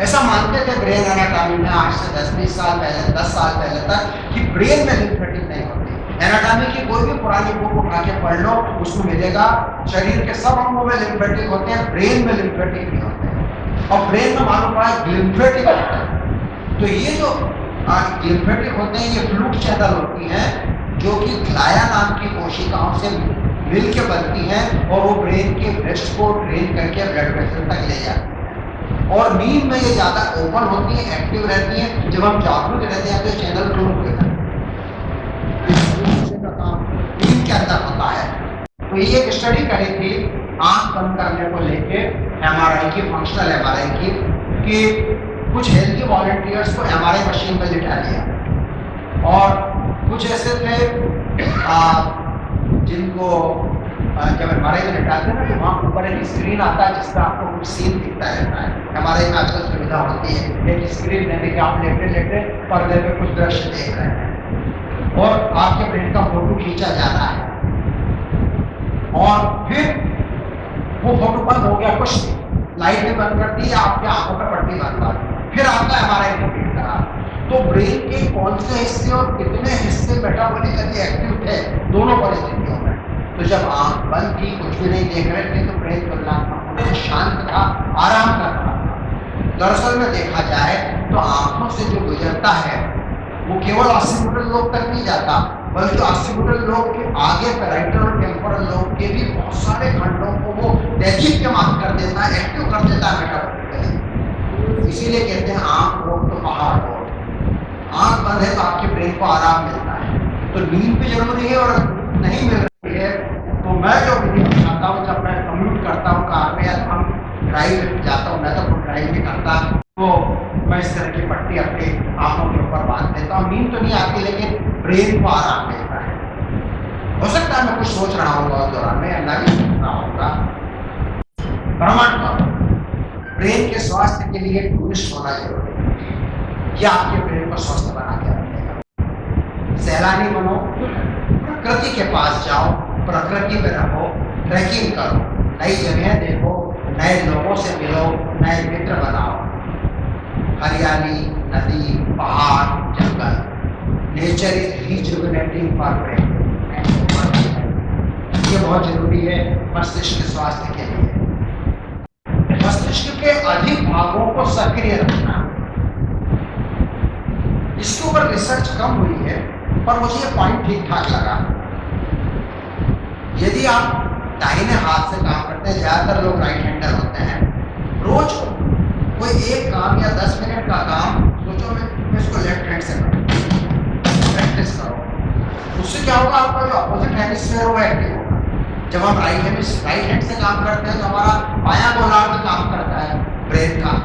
ऐसा मानते थे ब्रेन एनाटॉमी में आज से 10-20 साल पहले, 10 साल पहले तक कि ब्रेन में लिम्फेटिक नहीं होती। एनाटॉमी की कोई भी पुरानी बुक उठा के पढ़ लो, उसमें मिलेगा शरीर के सब अंगों में लिम्फेटिक होते हैं, ब्रेन में लिम्फेटिक नहीं होते हैं। और ब्रेन में मालूम पड़ा लिम्फेटिक होता है। तो ये जो लिम्फेटिक होते हैं ये फ्लूइड चैनल होती हैं जो कि ग्लाया नाम की कोशिकाओं से मिल के बनती हैं और वो ब्रेन के ब्रेस्ट को ड्रेन करके ब्लड वेसल तक ले जाती है। और नींद में ये ज्यादा ओपन होती है, एक्टिव रहती है। जब हम जागरूक रहते हैं तो चैनल क्लोज हो जाता है, का काम नींद के अंदर होता है। तो ये एक स्टडी करी थी आंख बंद करने को लेके, एमआरआई की, फंक्शनल एमआरआई की, कि कुछ हेल्थी वॉलंटियर्स को एमआरआई मशीन पर लिटा दिया और कुछ ऐसे थे जिनको जब एमआरआई में लिटाते हैं ना तो वहाँ ऊपर एक स्क्रीन आता है जिसका आपको कुछ सीन दिखता रहता है। एमआरआई में आजकल सुविधा होती है एक स्क्रीन देने की, आप लेटे लेटे पर्दे पे कुछ दृश्य देख रहे हैं और आपके ब्रेन का फोटो खींचा जा रहा है और फिर वो फोटो बंद हो गया, कुछ लाइट भी बंद कर दी, आपकी आंखों पर पट्टी बंद कर दी, फिर आपका एमआरआई रिपीट करा। तो ब्रेन के कौन से हिस्से और कितने हिस्से मेटाबॉलिकली एक्टिव थे दोनों परिस्थितियों में। तो जब आंख बंद की, कुछ भी नहीं देख रहे थे, तो ब्रेन तुलनात्मक शांत था, आराम कर रहा था। दरअसल में देखा जाए तो आंखों से जो गुजरता है वो केवल ऑक्सीपिटल लोब तक नहीं जाता, बल्कि ऑक्सीपिटल लोब के आगे पैराइटल और टेम्पोरल लोब के भी बहुत सारे खंडों को वो दैदीप्यमान कर देता है, एक्टिव कर देता है मेटाबॉलिकली। इसीलिए कहते हैं आंख रोक तो पहाड़ रोक। आंख बंद है तो आपके ब्रेन को आराम मिलता है। तो नींद भी जरूरी है और नहीं मिल रही है तो मैं जो विधि खाता हूँ, जब मैं कम्यूट करता हूँ कार में या हम ड्राइव जाता हूँ, मैं तो ड्राइव भी करता, तो मैं इस तरह की पट्टी अपनी आंखों के ऊपर बांध देता हूँ। नींद तो नहीं आती लेकिन ब्रेन को आराम मिलता है। हो सकता है मैं कुछ सोच रहा हूँ उस दौरान में, अंदर भी सोच रहा होगा। भ्रमण करो, ब्रेन के स्वास्थ्य के लिए टूरिस्ट होना जरूरी है। यह आपके ब्रेन को स्वस्थ बना के रखेगा। सैलानी बनो, प्रकृति के पास जाओ, प्रकृति में रहो, ट्रैकिंग करो, नई जगह देखो, नए लोगों से मिलो, नए मित्र बनाओ। हरियाली, नदी, पहाड़, जंगल, nature is rejuvenating for brain. ये बहुत जरूरी है मस्तिष्क के स्वास्थ्य के लिए। मस्तिष्क के अधिक भागों को सक्रिय रखना, इसके ऊपर रिसर्च कम हुई है पर मुझे ये पॉइंट ठीक ठाक लगा। यदि आप दाहिने हाथ से काम करते हैं, ज्यादातर लोग राइट हैंडर होते हैं, रोज कोई एक काम या 10 मिनट का काम सोचो मैं इसको लेफ्ट हैंड से करूं, प्रैक्टिस करो। उससे क्या होगा, आपका जो अपोजिट हेमिस्फीयर वो एक्टिव होगा। जब हम राइट हैंड से काम करते हैं तो हमारा बायां गोलार्ध काम करता है ब्रेन का।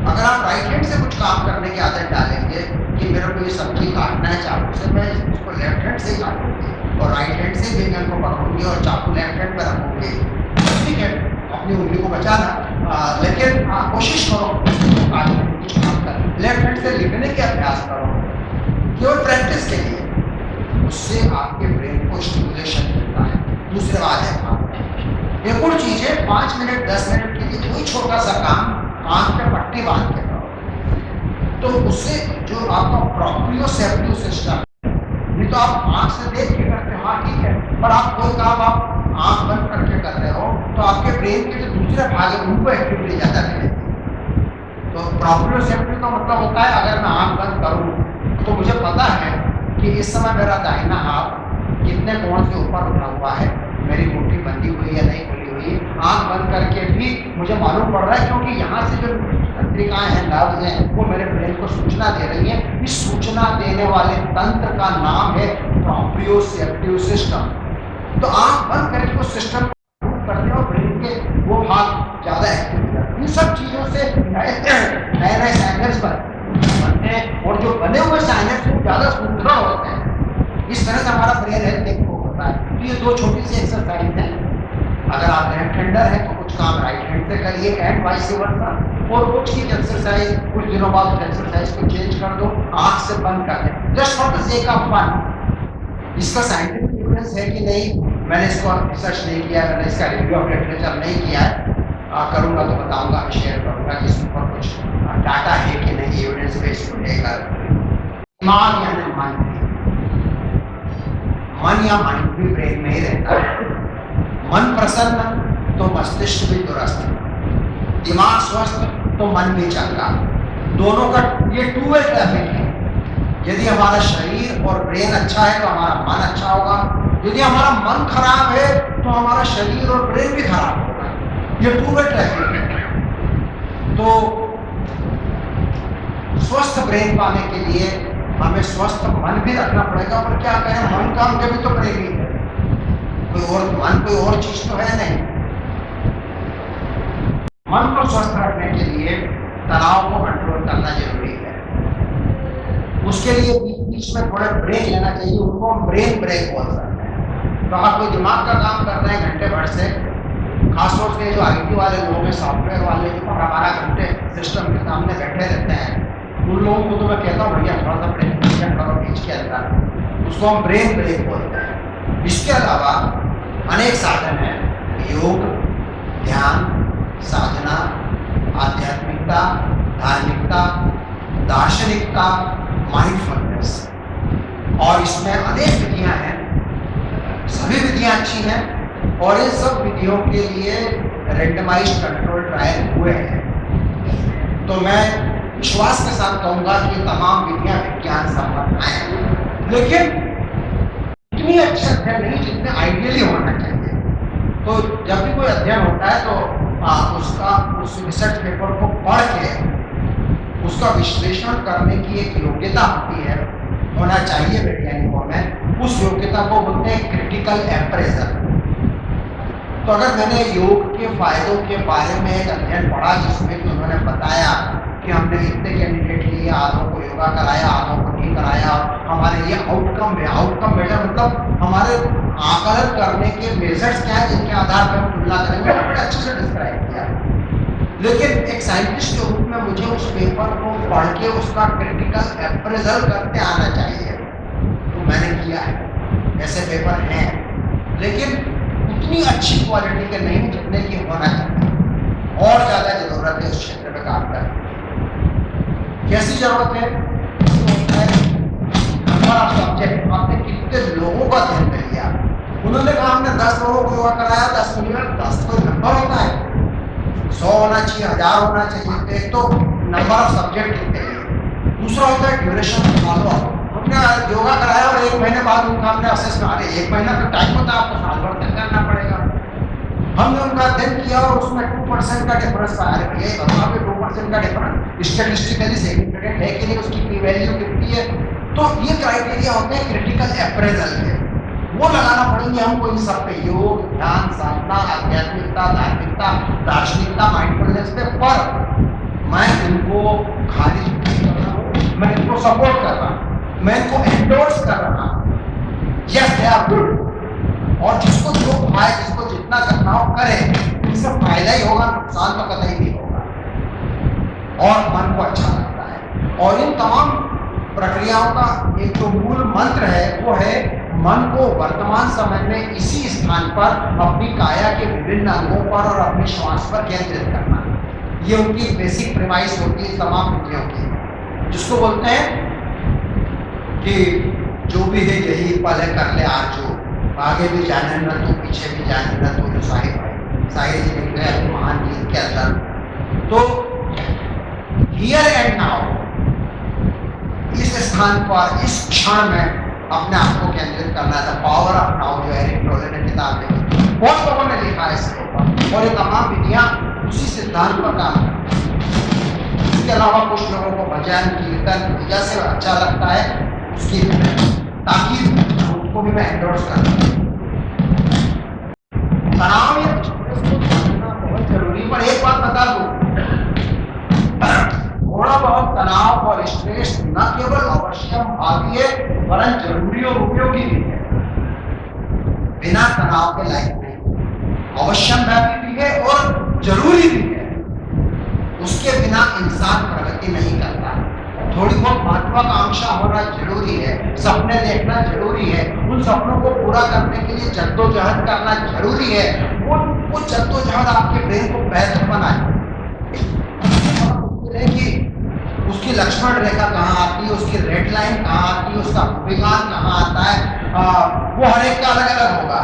अगर आप राइट हैंड से कुछ काम करने की आदत डालेंगे कि मेरे को ये सब्जी काटना है चाकू से, मैं इसको लेफ्ट हैंड से काटूंगी और राइट हैंड से व्यंजन को पकड़ूंगी और चाकू लेफ्ट हैंड पर रखूंगी, ठीक है, अपनी उंगली को बचाना, लेकिन कोशिश करो कुछ काम कर। लेफ्ट हैंड से लिखने के अभ्यास करो केवल प्रैक्टिस के लिए, उससे आपके ब्रेन को स्टिमुलेशन मिलता है। दूसरे बात है एक और चीज है, 5 मिनट 10 मिनट के लिए कोई छोटा सा काम आंख पे पट्टी बांध के करो, तो उससे जो आपका प्रोप्रियोसेप्टिव सिस्टम, नहीं तो आप आंख से देख के करते हो, हाँ ठीक है, पर आप कोई काम आप आंख बंद करके कर रहे हो तो आपके ब्रेन के जो दूसरे भाग है उनको एक्टिविटी ज्यादा मिलेगी। तो प्रोप्रियोसेप्टिव का मतलब होता है अगर मैं आंख बंद करूँ तो मुझे पता है कि इस समय मेरा दाहिना हाथ कितने कोण से ऊपर उठा हुआ है, मेरी मुट्ठी बंधी हुई या नहीं खुली हुई। आंख बंद करके भी मुझे मालूम पड़ रहा है क्योंकि यहाँ से जो तंत्रिकाएं हैं, नर्व्स हैं, वो मेरे ब्रेन को सूचना दे रही है। इस सूचना देने वाले तंत्र का नाम है प्रोप्रियोसेप्टिव सिस्टम। तो आंख बंद करके उस सिस्टम को करते हो, ब्रेन के वो भाग ज्यादा एक्टिव हो जाते हैं। इन सब चीजों से नए साइनस बनते हैं और जो बने हुए साइनस वो ज्यादा सुदृढ़ होते हैं। इस तरह से हमारा ब्रेन हेल्थ देखो होता है। तो ये 2 छोटी सी एक्सरसाइज है, अगर आप हैंडर है तो कुछ काम राइट हैंड से करिए एंड वाइस वर्सा। और कुछ की एक्सरसाइज कुछ दिनों बाद उस एक्सरसाइज को चेंज कर दो, आंख से बंद कर दें, just for the sake of fun. इसका साइंटिफिक एविडेंस है कि नहीं, मैंने इसको रिसर्च नहीं किया, मैंने इसका रिव्यू ऑफ लिटरेचर नहीं किया है, करूंगा तो बताऊंगा, शेयर करूंगा कि इसके ऊपर कुछ डाटा है कि नहीं एविडेंस बेस्ड को लेकर। दिमाग यानी मन या माइंड भी ब्रेन में ही रहता है। मन प्रसन्न तो मस्तिष्क भी दुरुस्त, दिमाग स्वस्थ तो मन भी चंगा। दोनों का ये टू वे ट्रैफिक है। यदि हमारा शरीर और ब्रेन अच्छा है तो हमारा मन अच्छा होगा, यदि हमारा मन खराब है तो हमारा शरीर और ब्रेन भी खराब होगा। ये टू वे ट्रैफिक है। तो स्वस्थ ब्रेन पाने के लिए हमें स्वस्थ मन भी रखना पड़ेगा। पर क्या करें, मन काम के भी तो करेगी, कोई और मन कोई और चीज तो है नहीं। मन को स्वस्थ रखने के लिए तनाव को कंट्रोल करना जरूरी है। उसके लिए बीच बीच में थोड़े ब्रेक लेना चाहिए, उनको हम ब्रेन ब्रेक बोल सकते हैं। तो आप कोई दिमाग का काम कर रहे हैं घंटे भर से, खासतौर से जो IT वाले लोग हैं, सॉफ्टवेयर वाले जो 12 घंटे सिस्टम के सामने बैठे रहते हैं, उन लोगों को तो मैं कहता हूँ भैया थोड़ा सा ब्रेक करो बीच के अंदर, उसको हम ब्रेन ब्रेक बोलते हैं। इसके अलावा अनेक साधन हैं, योग, ध्यान, साधना, आध्यात्मिकता, धार्मिकता, दार्शनिकता, माइंडफुलनेस, और इसमें अनेक विधियां हैं। सभी विधियां अच्छी हैं और इन सब विधियों के लिए रेंडमाइज्ड कंट्रोल ट्रायल हुए हैं। तो मैं विश्वास के साथ कहूंगा कि तमाम विधियां विज्ञान सम्मत हैं, लेकिन इतनी अच्छे अध्ययन नहीं जितने आइडियली होना चाहिए। तो जब भी कोई अध्ययन होता है तो उसका उस रिसर्च पेपर को पढ़ के उसका विश्लेषण करने की एक योग्यता होती है, होना चाहिए वैज्ञानिकों में। उस योग्यता को बोलते हैं क्रिटिकल अप्रेजल। तो अगर मैंने योग के फायदों के बारे में एक अध्ययन पढ़ा जिसमें कि उन्होंने बताया कि हमने इतने कैंडिडेट लिए, आधों को योगा कराया, आधों को नहीं कराया, हमारे ये आउटकम मेजर मतलब हमारे आकलन करने के मेजर्स क्या है जिनके आधार पर हम तुलना करेंगे, बड़े अच्छे से डिस्क्राइब किया। लेकिन एक साइंटिस्ट के रूप में मुझे उस पेपर को पढ़ के उसका क्रिटिकल अप्रेजल करते आना चाहिए, तो मैंने किया है। ऐसे पेपर हैं लेकिन उतनी अच्छी क्वालिटी के नहीं जितने की होना चाहिए, और ज्यादा जरूरत है उस क्षेत्र में काम करने। कैसी जरूरत है? नंबर ऑफ सब्जेक्ट, आपने कितने लोगों का ध्यान लिया। उन्होंने कहा हमने 10 लोगों को योगा कराया, 10 मिनट, 10 कोई नंबर होता है, 100 होना चाहिए, 1000 होना चाहिए। एक तो नंबर ऑफ सब्जेक्ट कितने हैं, दूसरा होता है ड्यूरेशन फॉलो अप। हमने योगा कराया और 1 महीने बाद उनका हमने असेस करा, 1 महीना का टाइम होता है, आपको साल भर तक करना पड़ेगा। हमने उनका अध्ययन किया और उसमें 2% का डिफरेंस पाया। ये बताओ कि 2% का डिफरेंस स्टैटिस्टिकली सिग्निफिकेंट है कि नहीं, उसकी पी वैल्यू कितनी है। तो ये क्राइटेरिया होते हैं क्रिटिकल अप्रेजल के, वो लगाना पड़ेंगे हमको इन सब पे, योग, ध्यान, साधना, आध्यात्मिकता, धार्मिकता, दार्शनिकता, माइंडफुलनेस पे। पर मैं इनको खारिज नहीं कर रहा हूँ, मैं इनको सपोर्ट कर रहा हूँ, मैं इनको एंडोर्स कर रहा हूँ। यस दे आर गुड, और जिसको जो भाई जिसको जितना करना हो करे, इससे फायदा ही होगा, नुकसान तो कतई नहीं होगा, और मन को अच्छा लगता है। और इन तमाम प्रक्रियाओं का एक तो मूल मंत्र है, वो है मन को वर्तमान समय में इसी स्थान पर अपनी काया के विभिन्न अंगों पर और अपने श्वास पर केंद्रित करना। ये उनकी बेसिक प्रेमाइस होती है तमाम विधियों की, जिसको बोलते हैं कि जो भी है यही पल है, कर ले आज जो, आगे भी जाने न तो पीछे भी जाने न तो, जो साहिर जी लिख रहे हैं महान गीत के अंदर। तो हियर एंड नाउ, इस स्थान पर इस क्षण में अपने आप को केंद्रित करना था। पावर ऑफ नाउ जो एरिक टोले ने किताब लिखी, बहुत लोगों ने लिखा है इसके ऊपर, और ये तमाम विधियां उसी सिद्धांत पर काम करती हैं। इसके अलावा कुछ लोगों को भजन कीर्तन पूजा से अच्छा लगता है, उसकी ताकि उसको भी मैं एंडोर्स करता हूँ। तनाव या बहुत जरूरी, पर एक बात बता दूं, थोड़ा बहुत तनाव और स्ट्रेस न केवल अवश्यम भावी है वरन जरूरी और उपयोगी भी है। बिना तनाव के लाइफ नहीं, अवश्यम भावी भी जरूरी भी है। उसके बिना इंसान प्रगति नहीं करता। थोड़ी बहुत महत्वाकांक्षा होना जरूरी है, सपने देखना जरूरी है, उन सपनों को पूरा करने के लिए जद्दोजहद करना जरूरी है। वो जद्दोजहद आपके ब्रेन को बेहतर बनाए कि उसकी लक्ष्मण रेखा कहाँ आती है, उसकी रेड लाइन कहाँ आती है, उसका विमान कहाँ आता है, वो हर एक का अलग अलग होगा।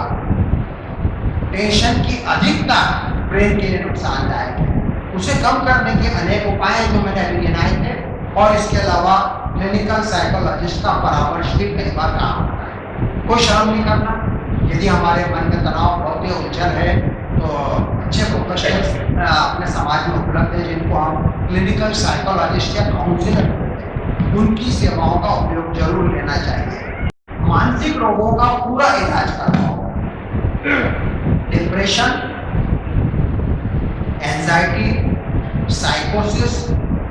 टेंशन की अधिकता ब्रेन के लिए नुकसानदायक है। उसे कम करने के अनेक उपाय हैं जो मैंने अभी गिनाए थे, और इसके अलावा क्लिनिकल साइकोलॉजिस्ट का परामर्श भी कई बार काम होता है। कोई शर्म नहीं करना। यदि हमारे मन में तनाव बहुत ही उलझन है तो अच्छे प्रोफेशनल्स अपने समाज में उपलब्ध है जिनको हम क्लिनिकल साइकोलॉजिस्ट या काउंसलर बोलते हैं, उनकी सेवाओं का उपयोग जरूर लेना चाहिए। मानसिक रोगों का पूरा इलाज करवाओ। डिप्रेशन, एंजाइटी, साइकोसिस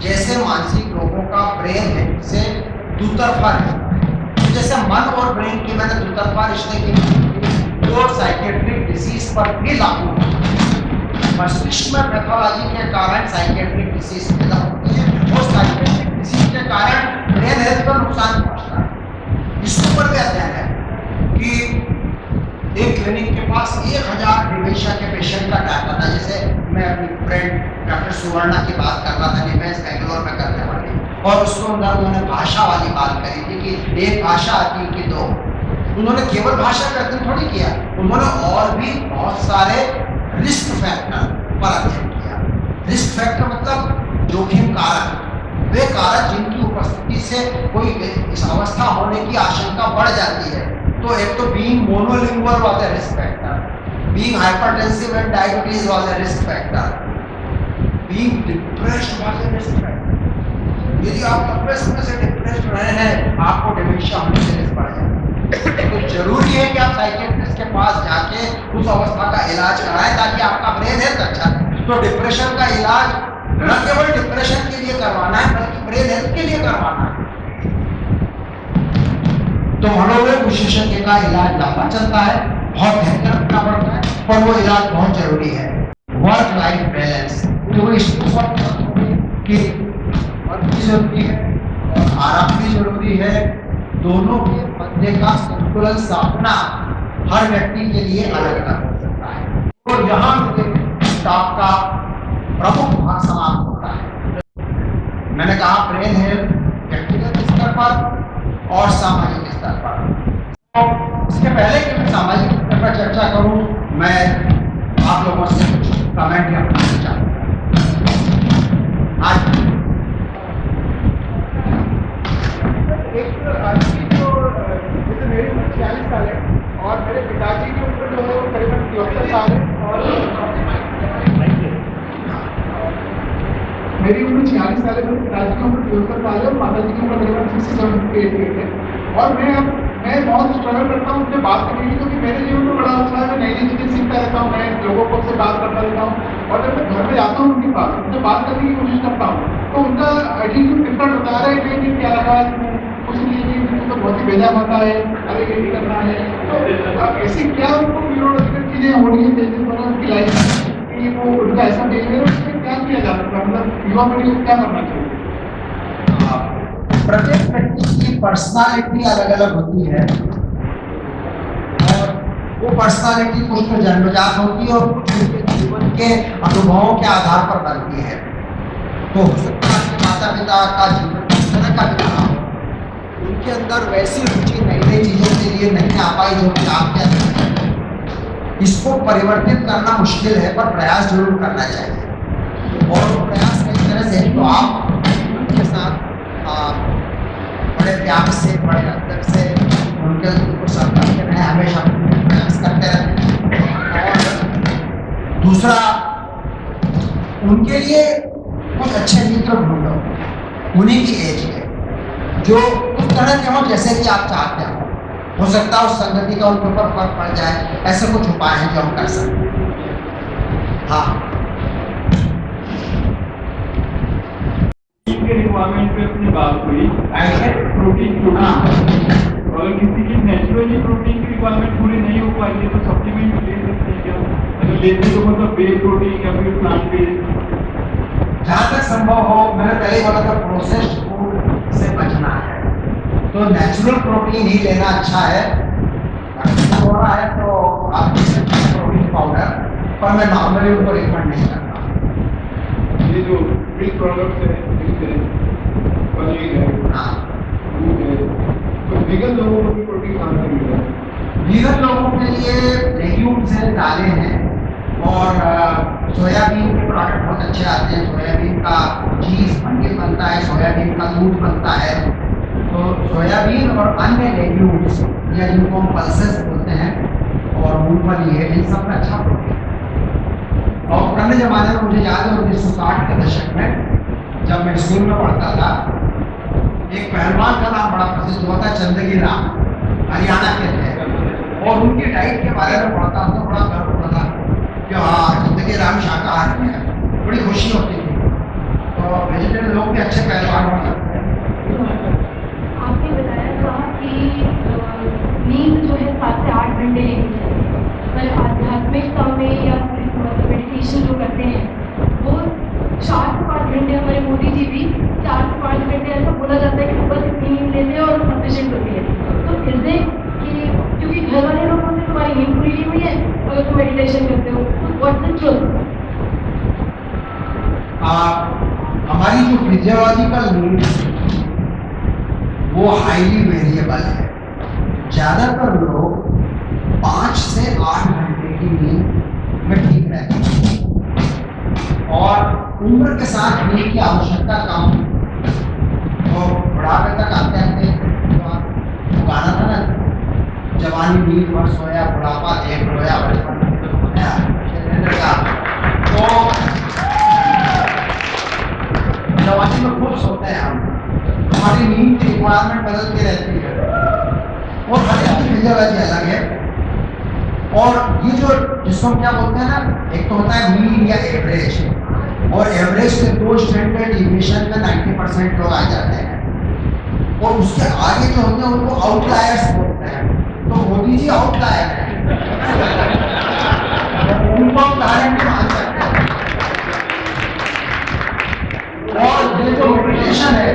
जैसे मानसिक रोगों का ब्रेन है से दुतरफा रिश्ता है। जैसे मन और ब्रेन की मैंने दुतरफा रिश्ते की जो साइकेट्रिक डिसीज पर भी लागू है। मस्तिष्क में पैथोलॉजी के कारण साइकेट्रिक डिसीज पैदा होती है और साइकेट्रिक डिसीज के कारण ब्रेन हेल्थ पर नुकसान पहुंचता है। इसके ऊपर भी अध्ययन है कि एक क्लिनिक के पास 1000 डिमेंशिया के पेशेंट का डाटा था। जैसे मैं अपनी फ्रेंड डॉक्टर सुवर्णा की बात कर रहा था, निमेश बेंगलोर में करने वाली, और उसको उन्होंने भाषा वाली बात करी थी कि एक भाषा आती है कि दो। उन्होंने केवल भाषा का अध्ययन थोड़ी किया, उन्होंने और भी बहुत सारे रिस्क फैक्टर पर अध्ययन किया। रिस्क फैक्टर मतलब जोखिम कारक, वे कारक जिनकी उपस्थिति से कोई इस अवस्था होने की आशंका बढ़ जाती है। तो एक तो being monolingual was a risk factor, being hypertensive and diabetes was a risk factor, being depressed was a risk factor. यदि आप लंबे समय से डिप्रेस्ड रहे हैं, आपको डिमेंशिया होने से रिस्क बढ़ जाएगा। तो जरूरी है कि आप साइकियाट्रिस्ट के पास जाके उस अवस्था का इलाज कराएं ताकि आपका ब्रेन हेल्थ अच्छा है। तो डिप्रेशन का इलाज न केवल डिप्रेशन के लिए करवाना है बल्कि ब्रेन हेल्थ के लिए करवाना है। तो मनोरोग विशेषज्ञ का इलाज लंबा चलता है, बहुत भयंकर रखना पड़ता है, पर वो इलाज बहुत जरूरी है। वर्क लाइफ बैलेंस, तो इसको कि वर्क भी जरूरी है और आराम भी जरूरी है। दोनों के मध्य का संतुलन साधना हर व्यक्ति के लिए अलग अलग हो सकता है। तो यहाँ स्टाफ का प्रमुख भाग समाप्त होता है। मैंने कहा ब्रेन हेल्थ व्यक्तिगत स्तर पर और सामाजिक स्तर पर। तो इसके पहले कि मैं सामाजिक स्तर पर चर्चा करूं, मैं आप लोगों से कुछ कमेंट या पूछना चाहूँगा। आज मेरी उम्र 46 साल है और मेरे पिताजी की उम्र जो है वो करीबन 73 साल है और मेरी उम्र 46 साल है, मेरे पिताजी की उम्र 73 साल है और माता जी की उम्र करीबन 67 है। और मैं बहुत स्ट्रगल करता हूँ उनसे बात करने की, क्योंकि मेरे जीवन में बड़ा अच्छा है। मैं नई नई चीज़ें सीखता रहता हूँ, मैं लोगों को से बात करता रहता हूँ और जब मैं घर में जाता हूँ उनसे बात करने की कोशिश करता हूँ तो उनका एटीट्यूड डिफरेंट होता है। अरे क्या लगा कुछ नहीं, तो बहुत ही बेजा आता है, अरे ये नहीं करना है। तो ऐसी क्या उनको न्यूरोलॉजिकल चीज़ें हो रही है जैसे उनकी लाइफ कि वो उनका ऐसा बिहेवियर, उसमें क्या किया जा सकता है, मतलब युवा पीढ़ी को क्या करना चाहिए? प्रत्येक व्यक्ति की पर्सनालिटी अलग अलग होती है और वो पर्सनालिटी कुछ तो जन्मजात होती है और कुछ उनके जीवन के अनुभवों के आधार पर बनती है। तो हो सकता है कि माता पिता का जीवन इस तरह का भी रहा हो, उनके अंदर वैसी रुचि नई नई चीजों के लिए नहीं आ पाई जो कि आपके अंदर है। इसको परिवर्तित करना मुश्किल है पर प्रयास जरूर करना चाहिए। और प्रयास कई तरह से, तो आप उनके साथ बड़े प्यार से, बड़े अदब से उनको संपर्क में हमेशा प्रयास करते रहें। और दूसरा, उनके लिए कुछ अच्छे मित्र ढूंढो उन्हीं की एज के, जो उस तरह के हों जैसे कि आप चाहते हो सकता है उस संगति का उनके ऊपर फर्क पड़ जाए। ऐसे कुछ उपाय हैं जो हम कर सकते हैं। हाँ, के रिक्वायरमेंट पे अपनी बात हुई, प्रोटीन अगर किसी की नेचुरली प्रोटीन की रिक्वायरमेंट पूरी नहीं हो पाई है तो सप्लीमेंट ले सकते हैं क्या? अगर लेते तो मतलब वे प्रोटीन या फिर प्लांट बेस्ड? जहाँ तक संभव हो, मैंने पहले बोला था प्रोसेस्ड फूड से बचना है, तो नेचुरल प्रोटीन ही लेना अच्छा है। अगर हो रहा है तो आप प्रोटीन पाउडर, पर मैं नॉर्मली उनको रिकमेंड नहीं करता। ये जो मिल्क प्रोडक्ट्स है, मिल्क है, पनीर है, हाँ, दूध है, तो वीगन लोगों को भी प्रोटीन कहाँ से मिल रहा है? वीगन लोगों के लिए लेग्यूम्स हैं, दालें हैं, और सोयाबीन के प्रोडक्ट बहुत अच्छे आते हैं। सोयाबीन का चीज़ पनीर बनता है, सोयाबीन का दूध बनता है। तो सोयाबीन और अन्य लेग्यूम्स, या जिनको हम पल्सेस बोलते हैं, और मूंगफली है, इन सब में अच्छा प्रोटीन है। और पुराने ज़माने में मुझे याद है 1960 के दशक में, जब मैं स्कूल में पढ़ता था, एक पहलवान का नाम बड़ा प्रसिद्ध हुआ था, चंदगी राम, हरियाणा के थे, और उनकी डाइट के बारे में पढ़ता था, बड़ा गर्व होता था कि हाँ, चंदगी राम शाकाहारी है, बड़ी खुशी होती थी। तो वेजिटेरियन लोग भी अच्छे पहलवान हो सकते हैं। आपने बताया था कि नींद जो है 7 से 8 घंटे लेनी चाहिए, पर आध्यात्मिकता में या मतलब मेडिटेशन जो करते हैं वो 4 से 5 घंटे, हमारे मोदी जी भी 4 से 5 घंटे ऐसा बोला जाता है कि वो बस इतनी नींद लेते हैं और सफिशिएंट होती है। तो इससे कि क्योंकि घर वाले लोग बोलते हैं तुम्हारी नींद पूरी नहीं हुई है अगर तुम मेडिटेशन करते हो, तो व्हाट्स द ट्रुथ? हमारी जो फिजियोलॉजिकल नीड वो हाईली वेरिएबल है। ज़्यादातर लोग 5 से 8 घंटे की नींद में ठीक रहते हैं, और उम्र के साथ नींद की आवश्यकता कम, तो बुढ़ापे तक आते आते तो गाना था ना, जवानी नींद भर सोया, बुढ़ापा एक रोया, बचपन का। तो जवानी में खूब सोते हैं हम, हमारी नींद की रिक्वायरमेंट बदलती रहती है, और हर एक की फिजियोलॉजी अलग है। और ये जो जिसको हम क्या बोलते हैं ना, एक तो होता है मीन या एवरेज, और एवरेज से 2 स्टैंडर्ड डिविएशन में 90% लोग आ जाते हैं, और उसके आगे जो होते हैं उनको आउटलायर्स बोलते हैं। तो मोदी जी आउटलायर है, उनको हम उदाहरण भी मान सकते हैं। और ये जो मेडिटेशन है,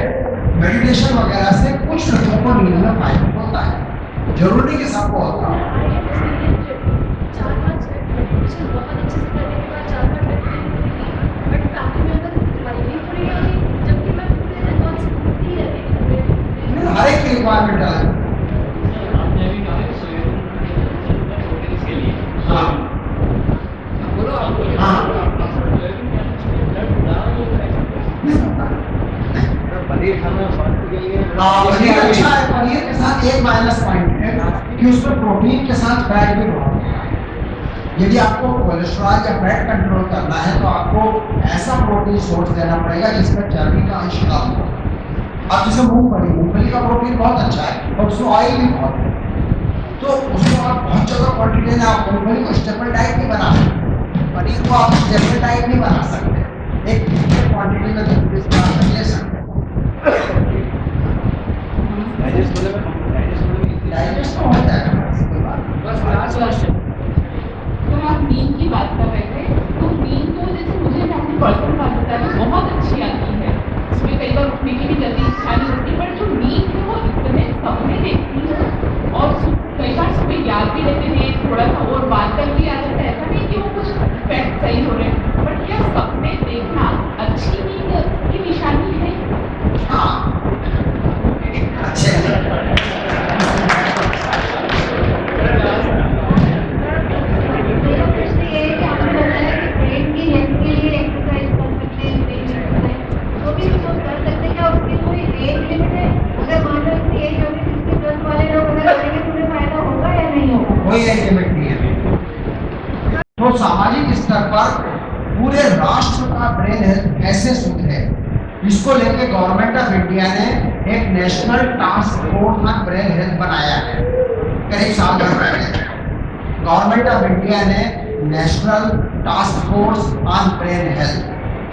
मेडिटेशन वगैरह से कुछ लोगों को नींद में फायदा होता है, जरूरी कि सबको होता है। हर एक की रिक्वायरमेंट अलग। पनीर अच्छा है, पनीर के साथ एक माइनस पॉइंट है कि उसमें प्रोटीन के साथ फैट भी बहुत है। यदि आपको कोलेस्ट्रॉल या फैट कंट्रोल करना है तो आपको ऐसा प्रोटीन सोर्स देना पड़ेगा जिसमें चर्बी का अंश कम हो। अब जैसे मूंगफली का प्रोटीन बहुत अच्छा है और उसमें ऑयल भी बहुत है, तो उसको आप बहुत ज़्यादा क्वान्टिटी में, आप मूंगफली को स्टेपल डाइट नहीं बना सकते, पनीर को आप स्टेपल डाइट नहीं बना सकते, एक क्वान्टिटी में तो ले सकते हैं। डाइजेस्ट तो होता है, कोई बात नहीं। बस लास्ट क्वेश्चन, तो आप नींद की बात कर रहे थे, तो नींद तो जैसे मुझे अपनी पर्सनल बात बताया बहुत अच्छी आती है, इसमें कई बार उठने की भी जल्दी इच्छा नहीं होती, पर जो नींद है वो इतने सपने देखती है और कई बार सुबह याद भी रहते हैं, थोड़ा सा और बात कर भी आ जाता है, ऐसा नहीं कि वो कुछ फैक्ट सही हो रहे हैं, बट क्या सपने देखना अच्छी नींद की निशानी है? हाँ, अच्छे कोई लिमिट नहीं है। तो सामाजिक स्तर पर पूरे राष्ट्र का ब्रेन हेल्थ कैसे सुधरे, इसको लेके गवर्नमेंट ऑफ इंडिया ने एक national task force on brain health बनाया है। करीब साल भर पहले गवर्नमेंट ऑफ इंडिया ने national task force on brain health,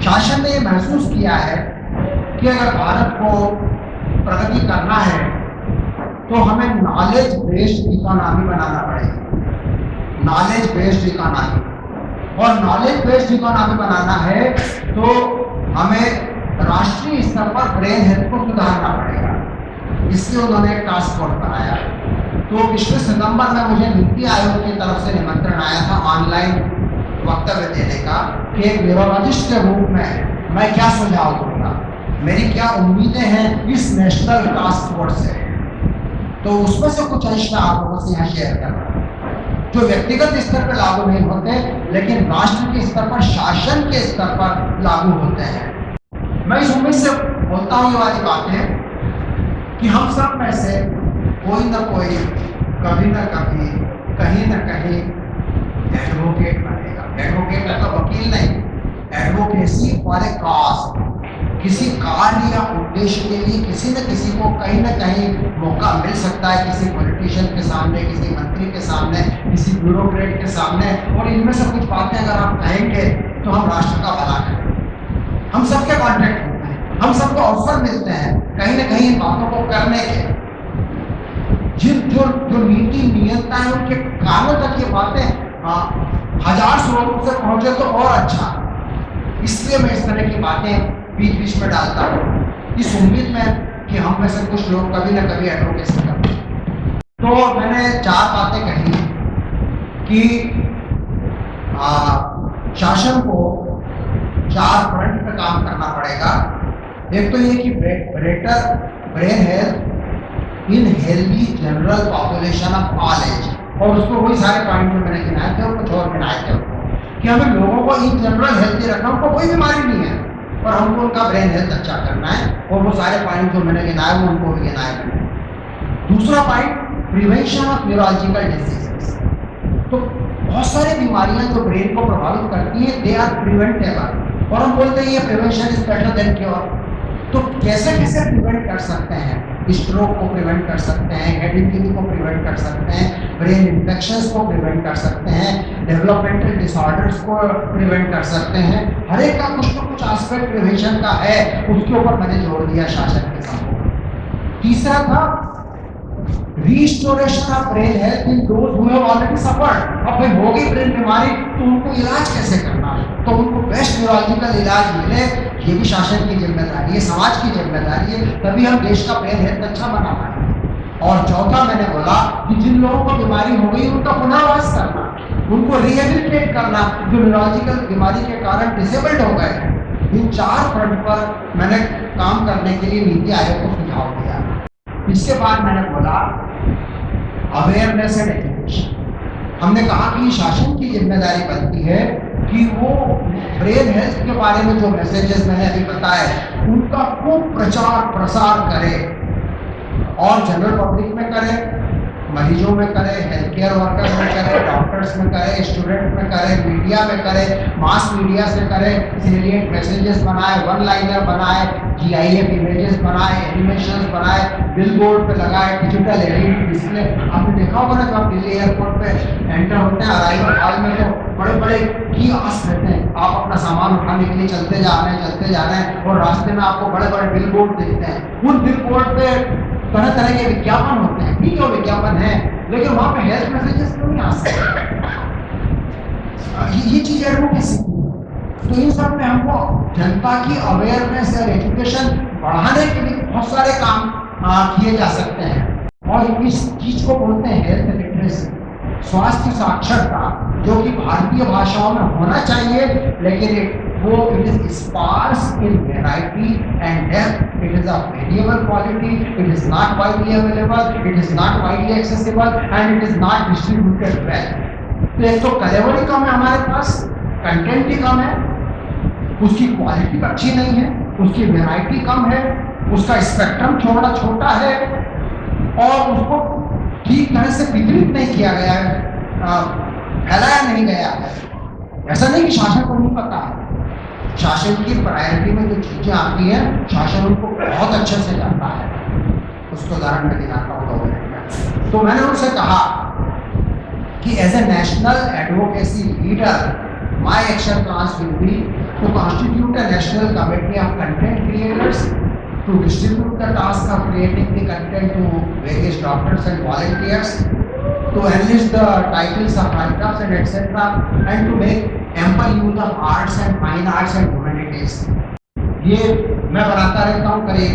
शासन ने महसूस किया है कि अगर भारत को प्रगति करना है तो हमें नॉलेज बेस्ड इकोनॉमी बनाना पड़ेगा। नॉलेज बेस्ड इकोनॉमी, और नॉलेज बेस्ड इकोनॉमी बनाना है तो हमें राष्ट्रीय स्तर पर ब्रेन हेल्थ को सुधारना पड़ेगा। इसलिए उन्होंने एक टास्क फोर्स बनाया। तो पिछले सितंबर में मुझे नीति आयोग की तरफ से निमंत्रण आया था ऑनलाइन वक्तव्य देने का कि एक न्यूरोलॉजिस्ट के रूप में मैं क्या सुझाव दूंगा, मेरी क्या उम्मीदें हैं इस नेशनल टास्क फोर्स से। तो उसमें से कुछ अंश मैं आप लोगों से यहाँ शेयर कर रहा हूँ जो व्यक्तिगत स्तर पर लागू नहीं होते लेकिन राष्ट्र के स्तर पर, शासन के स्तर पर लागू होते हैं। मैं इस उम्मीद से बोलता हूँ ये वाली बात है कि हम सब में से कोई ना कोई कभी ना कभी कहीं ना कहीं एडवोकेट बनेगा। एडवोकेट मतलब वकील नहीं, एडवोकेसी फॉर ए कॉज, किसी कार्य या उद्देश्य के लिए किसी न किसी को कहीं ना कहीं मौका मिल सकता है, किसी पॉलिटिशियन के सामने, किसी मंत्री के सामने, किसी ब्यूरोक्रेट के सामने। और इनमें से कुछ बातें अगर आप कहेंगे तो हम राष्ट्र का भला करेंगे। हम सबके कॉन्ट्रैक्ट होते हैं, हम सबको अवसर मिलते हैं कहीं ना कहीं इन बातों को करने के। जो नीति नियंत्रण है उनके कानों तक ये बातें हजार लोगों से पहुंचे तो और अच्छा। इसलिए मैं इस तरह की बातें बीच बीच में डालता हूँ इस उम्मीद में कि हम में से कुछ लोग कभी ना कभी एडवोकेसी करते हैं। तो मैंने 4 बातें कही कि शासन को 4 फ्रंट पे काम करना पड़ेगा। एक तो ये कि brain health in healthy general population of all age, और उसको वही सारे पॉइंट में मैंने गिनाए थे और कुछ और गिनाए थे कि हमें लोगों को इन जनरल हेल्थी रखना, उनको कोई बीमारी नहीं है और हमको उनका ब्रेन हेल्थ अच्छा करना है। और वो सारे पॉइंट जो मैंने गिनाए वो उनको भी गिनाए मैंने। दूसरा point prevention of neurological diseases. तो बहुत सारी बीमारियां जो ब्रेन को प्रभावित करती हैं दे आर प्रिवेंटेबल, और हम बोलते हैं ये prevention is better than cure. तो कैसे कैसे प्रिवेंट कर सकते हैं? स्ट्रोक को प्रिवेंट कर सकते हैं, हेड इंजरी को प्रिवेंट कर सकते हैं, ब्रेन इन्फेक्शंस को प्रिवेंट कर सकते हैं, डेवलपमेंटल डिसऑर्डर्स को प्रिवेंट कर सकते हैं। हर एक का कुछ ना कुछ एस्पेक्ट प्रिवेंशन का है, उसके ऊपर मैंने जोड़ दिया शासन के सामने। तीसरा था restoration of brain health in those who have already suffered. अब भाई हो गई ब्रेन बीमारी तो उनको इलाज कैसे करना है, तो उनको बेस्ट न्यूरोलॉजिकल इलाज मिले, ये भी शासन की जिम्मेदारी है, समाज की जिम्मेदारी है, तभी हम देश का ब्रेन हेल्थ अच्छा बना पाएंगे। और चौथा मैंने बोला कि जिन लोगों को बीमारी हो गई उनका पुनर्वास करना, उनको रिहेबिलिटेट करना जो न्यूरोलॉजिकल बीमारी के कारण डिसेबल्ड हो गए। इन 4 फ्रंट पर मैंने काम करने के लिए नीति आयोग को सुझाव दिया। इसके बाद मैंने बोला अवेयरनेस एंड एजुकेशन। हमने कहा कि शासन की जिम्मेदारी बनती है कि वो ब्रेन हेल्थ के बारे में जो मैसेजेस मैंने अभी बताए उनका खूब प्रचार प्रसार करे, और जनरल पब्लिक में करे, मरीजों में करे, हेल्थ केयर वर्कर्स में करे, डॉक्टर्स में करे, स्टूडेंट में करे, मीडिया में करे, मास मीडिया से करे, सेलिएंट मैसेजेस बनाए, वन लाइनर बनाए, GIF इमेजेस बनाए, एनिमेशंस बनाए, बिल बोर्ड पे लगाए, डिजिटल LED डिस्प्ले। आपने देखा होगा ना जब आप दिल्ली एयरपोर्ट पे एंटर होते हैं अराइवल हॉल में तो बड़े बड़े कियोस्क रहते हैं, आप अपना सामान उठाने के लिए चलते जा रहे हैं और रास्ते में आपको बड़े बड़े बिल बोर्ड दिखते हैं। उन बिल बोर्ड पे तरह तरह के विज्ञापन होते हैं, ठीक है विज्ञापन है, लेकिन वहां पे हेल्थ मैसेजेस क्यों नहीं आ सकते? ये चीज एडवोकेसी की। तो इन सब में हमको जनता की अवेयरनेस और एजुकेशन बढ़ाने के लिए बहुत सारे काम किए जा सकते हैं, और इस चीज को बोलते हैं हेल्थ लिटरेसी, स्वास्थ्य साक्षरता, जो कि भारतीय भाषाओं में होना चाहिए, लेकिन it is sparse in variety and depth. It is of variable quality. It is not widely available. It is not widely accessible, and it is not distributed well. तो एक तो कलेवरी कम है हमारे पास, कंटेंट भी कम है, उसकी क्वालिटी अच्छी नहीं है, उसकी वैरायटी कम है, उसका स्पेक्ट्रम छोटा है, और उसको ठीक तरह से वितरित नहीं किया गया है, फैलाया नहीं गया है। ऐसा नहीं कि शासन को नहीं पता है, शासन की प्रायोरिटी में जो चीजें आती हैं शासन उनको बहुत अच्छे से जानता है। उसको उदाहरण में दिखाता हूँ 2 मिनट में। तो मैंने उनसे कहा कि as a national advocacy leader my action plans will be to constitute a national committee of content creators to distribute the task of creating the content to various doctors and volunteers to enlist the titles of writers and etc. and to make ample use of arts and fine arts and humanities. ये मैं बनाता रहता हूँ, करीब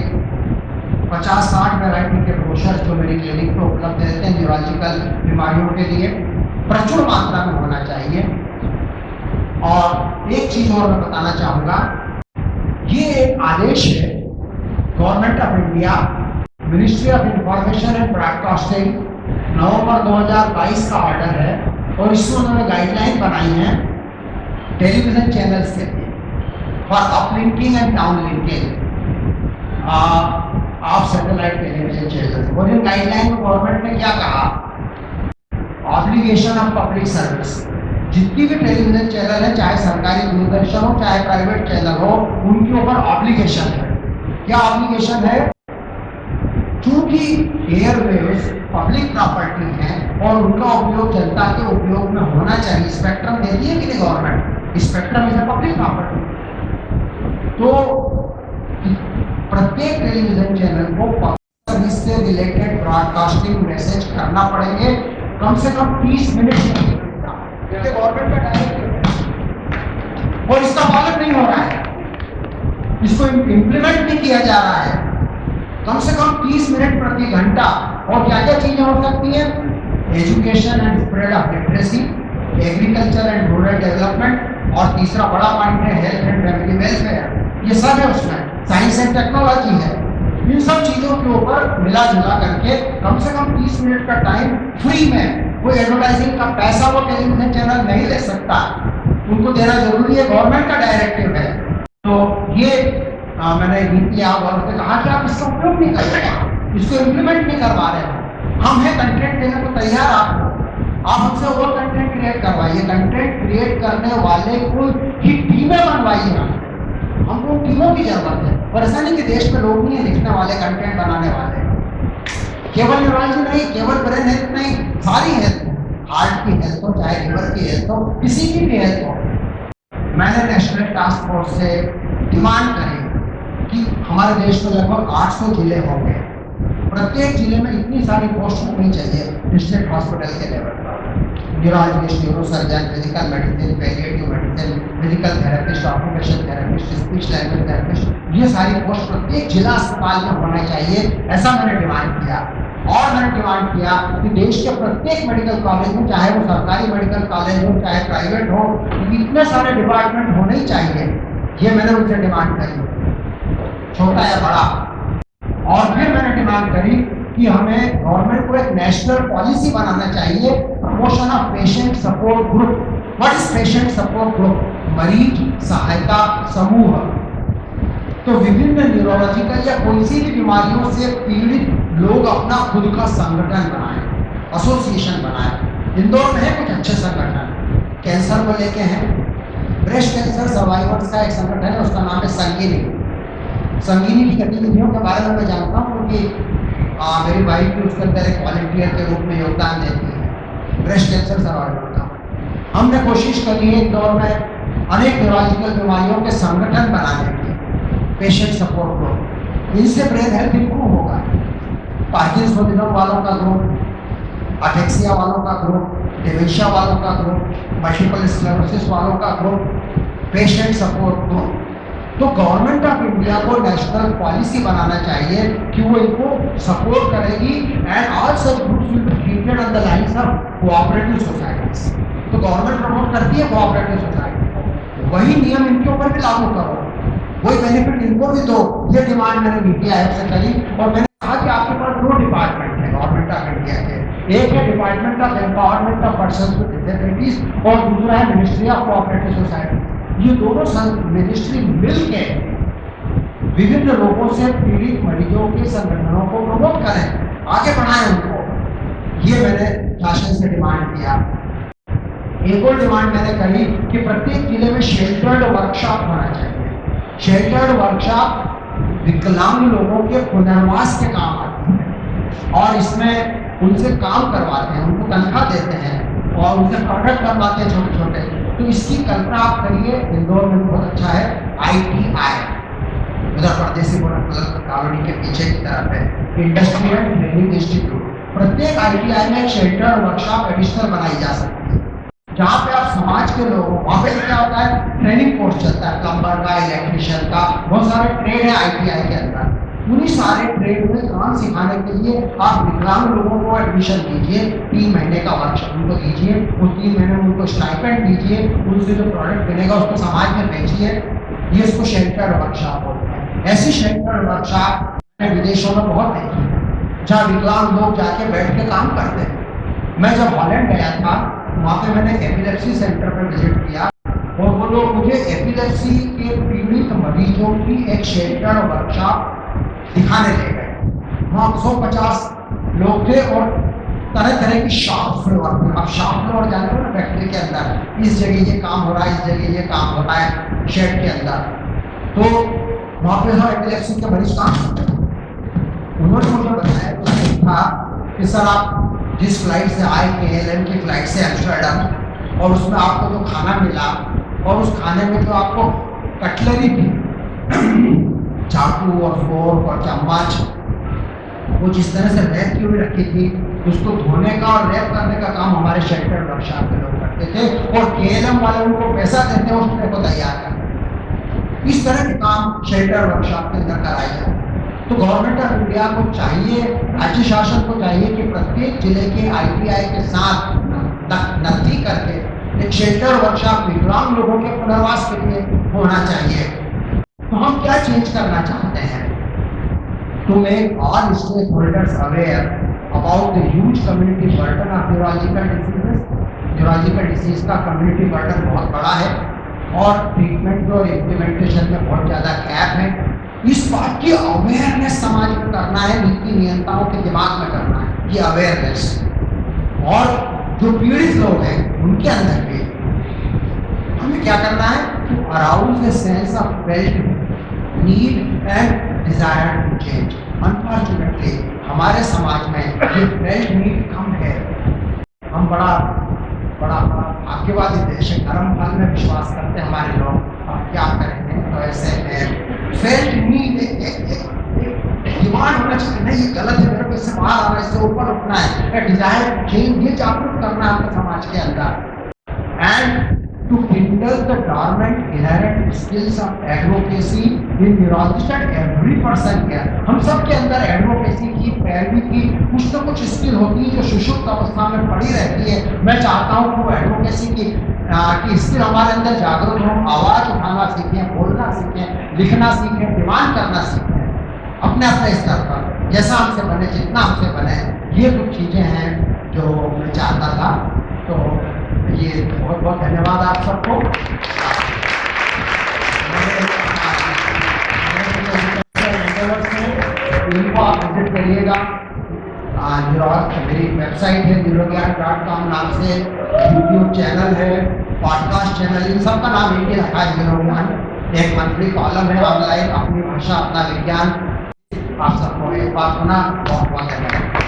50-60 variety के brochure जो मेरी clinic पे उपलब्ध रहते हैं न्यूरोलॉजिकल बीमारियों के लिए, प्रचुर मात्रा में होना चाहिए। और एक चीज और मैं बताना चाहूँगा, ये एक आदेश है government of India, ministry of information and broadcasting, November 2022 का ऑर्डर है और इसमें उन्होंने गाइडलाइन बनाई है टेलीविजन चैनल्स के लिए for uplinking and downlinking of satellite television channels. और इन गाइडलाइन में गवर्नमेंट ने क्या कहा, ऑब्लिगेशन ऑफ पब्लिक सर्विस, जितनी भी टेलीविजन चैनल है, चाहे सरकारी दूरदर्शन हो चाहे प्राइवेट चैनल हो, उनके ऊपर ऑब्लिगेशन है। क्या ऑब्लिगेशन है? चूंकि एयरवेव्स पब्लिक प्रॉपर्टी है और उनका उपयोग जनता के उपयोग में होना चाहिए, स्पेक्ट्रम देती है कि नहीं government, spectrum is a public property, तो प्रत्येक टेलीविजन चैनल को पब्लिक सर्विस से रिलेटेड ब्रॉडकास्टिंग मैसेज करना पड़ेंगे कम से कम 30 मिनट, गवर्नमेंट का डायरेक्टिव है और इसका पालन नहीं हो रहा है, इसको इम्प्लीमेंट नहीं किया जा रहा है। कम से कम 30 मिनट प्रति घंटा। और क्या क्या चीजें हो सकती हैं? Education and spread of literacy, agriculture and rural development, और तीसरा बड़ा पॉइंट है हेल्थ एंड फैमिली वेलफेयर। ये सब है उसमें, साइंस एंड टेक्नोलॉजी है। इन सब चीजों के ऊपर मिला जुला करके कम से कम 30 मिनट का टाइम फ्री में, कोई एडवर्टाइजिंग का पैसा वो टेलीविजन चैनल नहीं ले सकता, उनको देना जरूरी है, गवर्नमेंट का डायरेक्टिव है। तो ये मैंने नीति आयोग वालों से कहा कि आप इसका उपयोग नहीं कर रहे, इसको इम्प्लीमेंट नहीं करवा रहे हैं। हम हैं कंटेंट देने को तैयार, आप हमसे वो कंटेंट क्रिएट करवाइए, कंटेंट क्रिएट करने वाले को ही टीमें बनवाइए, हमको टीमों की जरूरत है। और ऐसा नहीं कि देश में लोग नहीं है लिखने वाले, कंटेंट बनाने वाले, केवल न्यूरोलॉजी नहीं, केवल ब्रेन हेल्थ नहीं, सारी हेल्थ, हार्ट की हेल्थ हो चाहे लिवर की हेल्थ हो, किसी की भी हेल्थ हो। मैंने नेशनल टास्क फोर्स से डिमांड करी कि हमारे देश में लगभग 800 जिले होंगे, प्रत्येक जिले में इतनी सारी पोस्ट होनी चाहिए डिस्ट्रिक्ट हॉस्पिटल के लेवल पर, neurologist, neurosurgeon, physical medicine, palliative medicine, physical therapist, occupation therapist, speech language therapist, ये सारी पोस्ट प्रत्येक जिला अस्पताल में होना चाहिए, ऐसा मैंने डिमांड किया। और मैंने डिमांड किया कि देश के प्रत्येक मेडिकल कॉलेज में, चाहे वो सरकारी मेडिकल कॉलेज हो चाहे प्राइवेट हो, इतने सारे डिपार्टमेंट होने ही चाहिए, ये मैंने उनसे डिमांड करी, छोटा या बड़ा। और फिर मैंने डिमांड करी कि हमें गवर्नमेंट को एक नेशनल पॉलिसी बनाना चाहिए, promotion of patient support group. What is patient support group? मरीज सहायता समूह। तो विभिन्न न्यूरोलॉजिकल या कोई सी भी बीमारियों से पीड़ित लोग अपना खुद का संगठन बनाएं, एसोसिएशन बनाएं। इंदौर में है कुछ अच्छे संगठन, कैंसर को लेके हैं, ब्रेस्ट कैंसर सर्वाइवर्स का एक संगठन है, उसका नाम है संगीनी। संगीनी की गतिविधियों के बारे में मैं जानता हूँ क्योंकि मेरी वाइफ भी उसके अंदर एक वॉलंटियर के रूप में योगदान देती है ब्रेस्ट कैंसर सर्वाइवर का। हमने कोशिश करी है इंदौर में अनेक न्यूरोलॉजिकल बीमारियों के संगठन बनाने की, पेशेंट सपोर्ट ग्रुप, इनसे ब्रेन हेल्थ इंप्रूव होगा। पार्किंसनिज्म वालों का ग्रुप, अटेक्सिया वालों का ग्रुप, डिमेंशिया वालों का ग्रुप, मल्टीपल स्क्लेरोसिस वालों का ग्रुप, पेशेंट सपोर्ट ग्रुप। तो गवर्नमेंट ऑफ इंडिया को नेशनल पॉलिसी बनाना चाहिए कि वो इनको सपोर्ट करेगी and all such groups will be treated on the lines of cooperative societies. तो गवर्नमेंट प्रमोट करती है कोऑपरेटिव सोसाइटी, वही नियम इनके ऊपर भी लागू करो, वही बेनिफिट इनको भी दो। ये डिमांड मैंने नीति आयोग से करी और मैंने कहा कि आपके पास 2 डिपार्टमेंट है गवर्नमेंट ऑफ इंडिया के, एक है department of empowerment of persons with disabilities और दूसरा है मिनिस्ट्री ऑफ कोऑपरेटिव सोसाइटी। ये दोनों मिनिस्ट्री मिलके विभिन्न रोगों से पीड़ित मरीजों के संगठनों को प्रमोट करें, आगे बढ़ाएं उनको। ये मैंने शासन से डिमांड किया। एक और डिमांड मैंने करी कि प्रत्येक जिले में शेल्टर्ड वर्कशॉप होना चाहिए। शेल्टर्ड वर्कशॉप विकलांग लोगों के पुनर्वास के काम आते हैं और इसमें उनसे काम करवाते हैं, उनको तनख्वाह देते हैं और उनसे प्रोडक्ट बनवाते हैं छोटे छोटे। तो इसकी कल्पना आप करिए, इंदौर में बहुत अच्छा है ITI, उधर परदेसी कॉलोनी के पीछे की तरफ है, इंडस्ट्रियल ट्रेनिंग इंस्टीट्यूट। प्रत्येक ITI में एक शेल्टर वर्कशॉप एडिशनल बनाई जा सकती है, जहाँ पे आप समाज के लोगों, वहाँ पे क्या होता है, ट्रेनिंग कोर्स चलता है, प्लम्बर का, इलेक्ट्रिशियन का, बहुत सारे ट्रेड है ITI के अंदर। उन्हीं सारे ट्रेड में काम सिखाने के लिए आप विकलांग लोगों को एडमिशन दीजिए, 3 महीने का वर्कशॉप उनको दीजिए, उस 3 महीने में उनको स्टाइपेंड दीजिए, उनसे जो प्रोडक्ट बनेगा उसको समाज में बेचिए। ये इसको शेल्टर वर्कशॉप बोलते हैं। ऐसी शेल्टर वर्कशॉप विदेशों में बहुत देखी है, जहाँ विकलांग लोग जाके बैठ के काम करते हैं। मैं जब हॉलैंड गया था, वहाँ पे मैंने एपिलेप्सी सेंटर पर विजिट किया और वो लोग मुझे एपिलेप्सी के पीड़ित मरीजों की एक शेल्टर वर्कशॉप दिखाने ले गए। वहाँ 150 लोग थे और तरह तरह की शॉप फ्लोर थे। अब शॉप फ्लोर जानते हो ना, फैक्ट्री के अंदर इस जगह ये काम हो रहा है, इस जगह ये काम हो रहा है, शेड के अंदर। तो वहाँ पे जो एपिलेप्सी के मरीज काम करते हैं, उन्होंने मुझे बताया तो था कि सर आप जिस फ्लाइट से आए, KLM की फ्लाइट से एम्स्टर्डम, और उसमें आपको जो खाना मिला और उस खाने में जो आपको कटलरी थी, चाकू और फोर्क और चम्मच, वो जिस तरह से रैप की हुई रखी थी, उसको धोने का और रैप करने का काम हमारे शेल्टर वर्कशॉप के लोग करते थे और KLM वाले उनको पैसा देते हैं उस ट्रे को तैयार करते। इस तरह के काम शेल्टर वर्कशॉप के अंदर कराए जाते हैं। तो गवर्नमेंट ऑफ इंडिया को चाहिए, राज्य शासन को चाहिए कि प्रत्येक जिले के ITI के साथ नजदीक करके एक शेल्टर वर्कशॉप विकलांग लोगों के पुनर्वास के लिए होना चाहिए। तो हम क्या चेंज करना चाहते हैं? To make all stakeholders aware about the huge community burden of neurological diseases. Neurological disease का कम्युनिटी बर्डन बहुत बड़ा है और ट्रीटमेंट और इम्प्लीमेंटेशन में बहुत ज़्यादा गैप है। इस बात की अवेयरनेस समाज में करना है, नीति नियंताओं के दिमाग में करना है ये अवेयरनेस, और जो पीड़ित लोग हैं उनके अंदर भी हमें क्या करना है, to arouse the sense of felt need and desire to change. Unfortunately हमारे समाज में ये फेल्ट नीड कम है। हम बड़ा भाग्यवादी देश है, कर्म फल में विश्वास करते हैं हमारे लोग। अब क्या करेंगे, तो ऐसे में फेल्ट नीड डिमांड होना चाहिए, नहीं ये गलत है, मेरे को इससे बाहर आना है, इससे ऊपर उठना है, डिजायर चेंज, ये जागरूक करना है आपके समाज के अंदर। And to kindle the dormant inherent skills of advocacy in neurologists, every person here। हम सब के अंदर एडवोकेसी की, पैरवी की कुछ तो कुछ स्किल होती है जो सुषुप्त अवस्था में पड़ी रहती है। मैं चाहता हूँ कि वो एडवोकेसी की स्किल हमारे अंदर जागरूक हो, आवाज उठाना सीखें, बोलना सीखें, लिखना सीखें, डिमांड करना सीखें अपने अपने स्तर पर, जैसा हमसे बने, जितना हमसे बने। ये कुछ चीजें हैं जो मैं चाहता था। तो ये बहुत बहुत धन्यवाद आप सबको। इनको आप विजिट करिएगा। मेरी वेबसाइट है न्यूरोज्ञान.com नाम से, यूट्यूब चैनल है, पॉडकास्ट चैनल, इन सब का नाम एक ही रखा है न्यूरोज्ञान। एक मंथली कॉलम है ऑनलाइन, अपनी भाषा अपना विज्ञान। आप सबको एक बार सुना, बहुत बहुत धन्यवाद।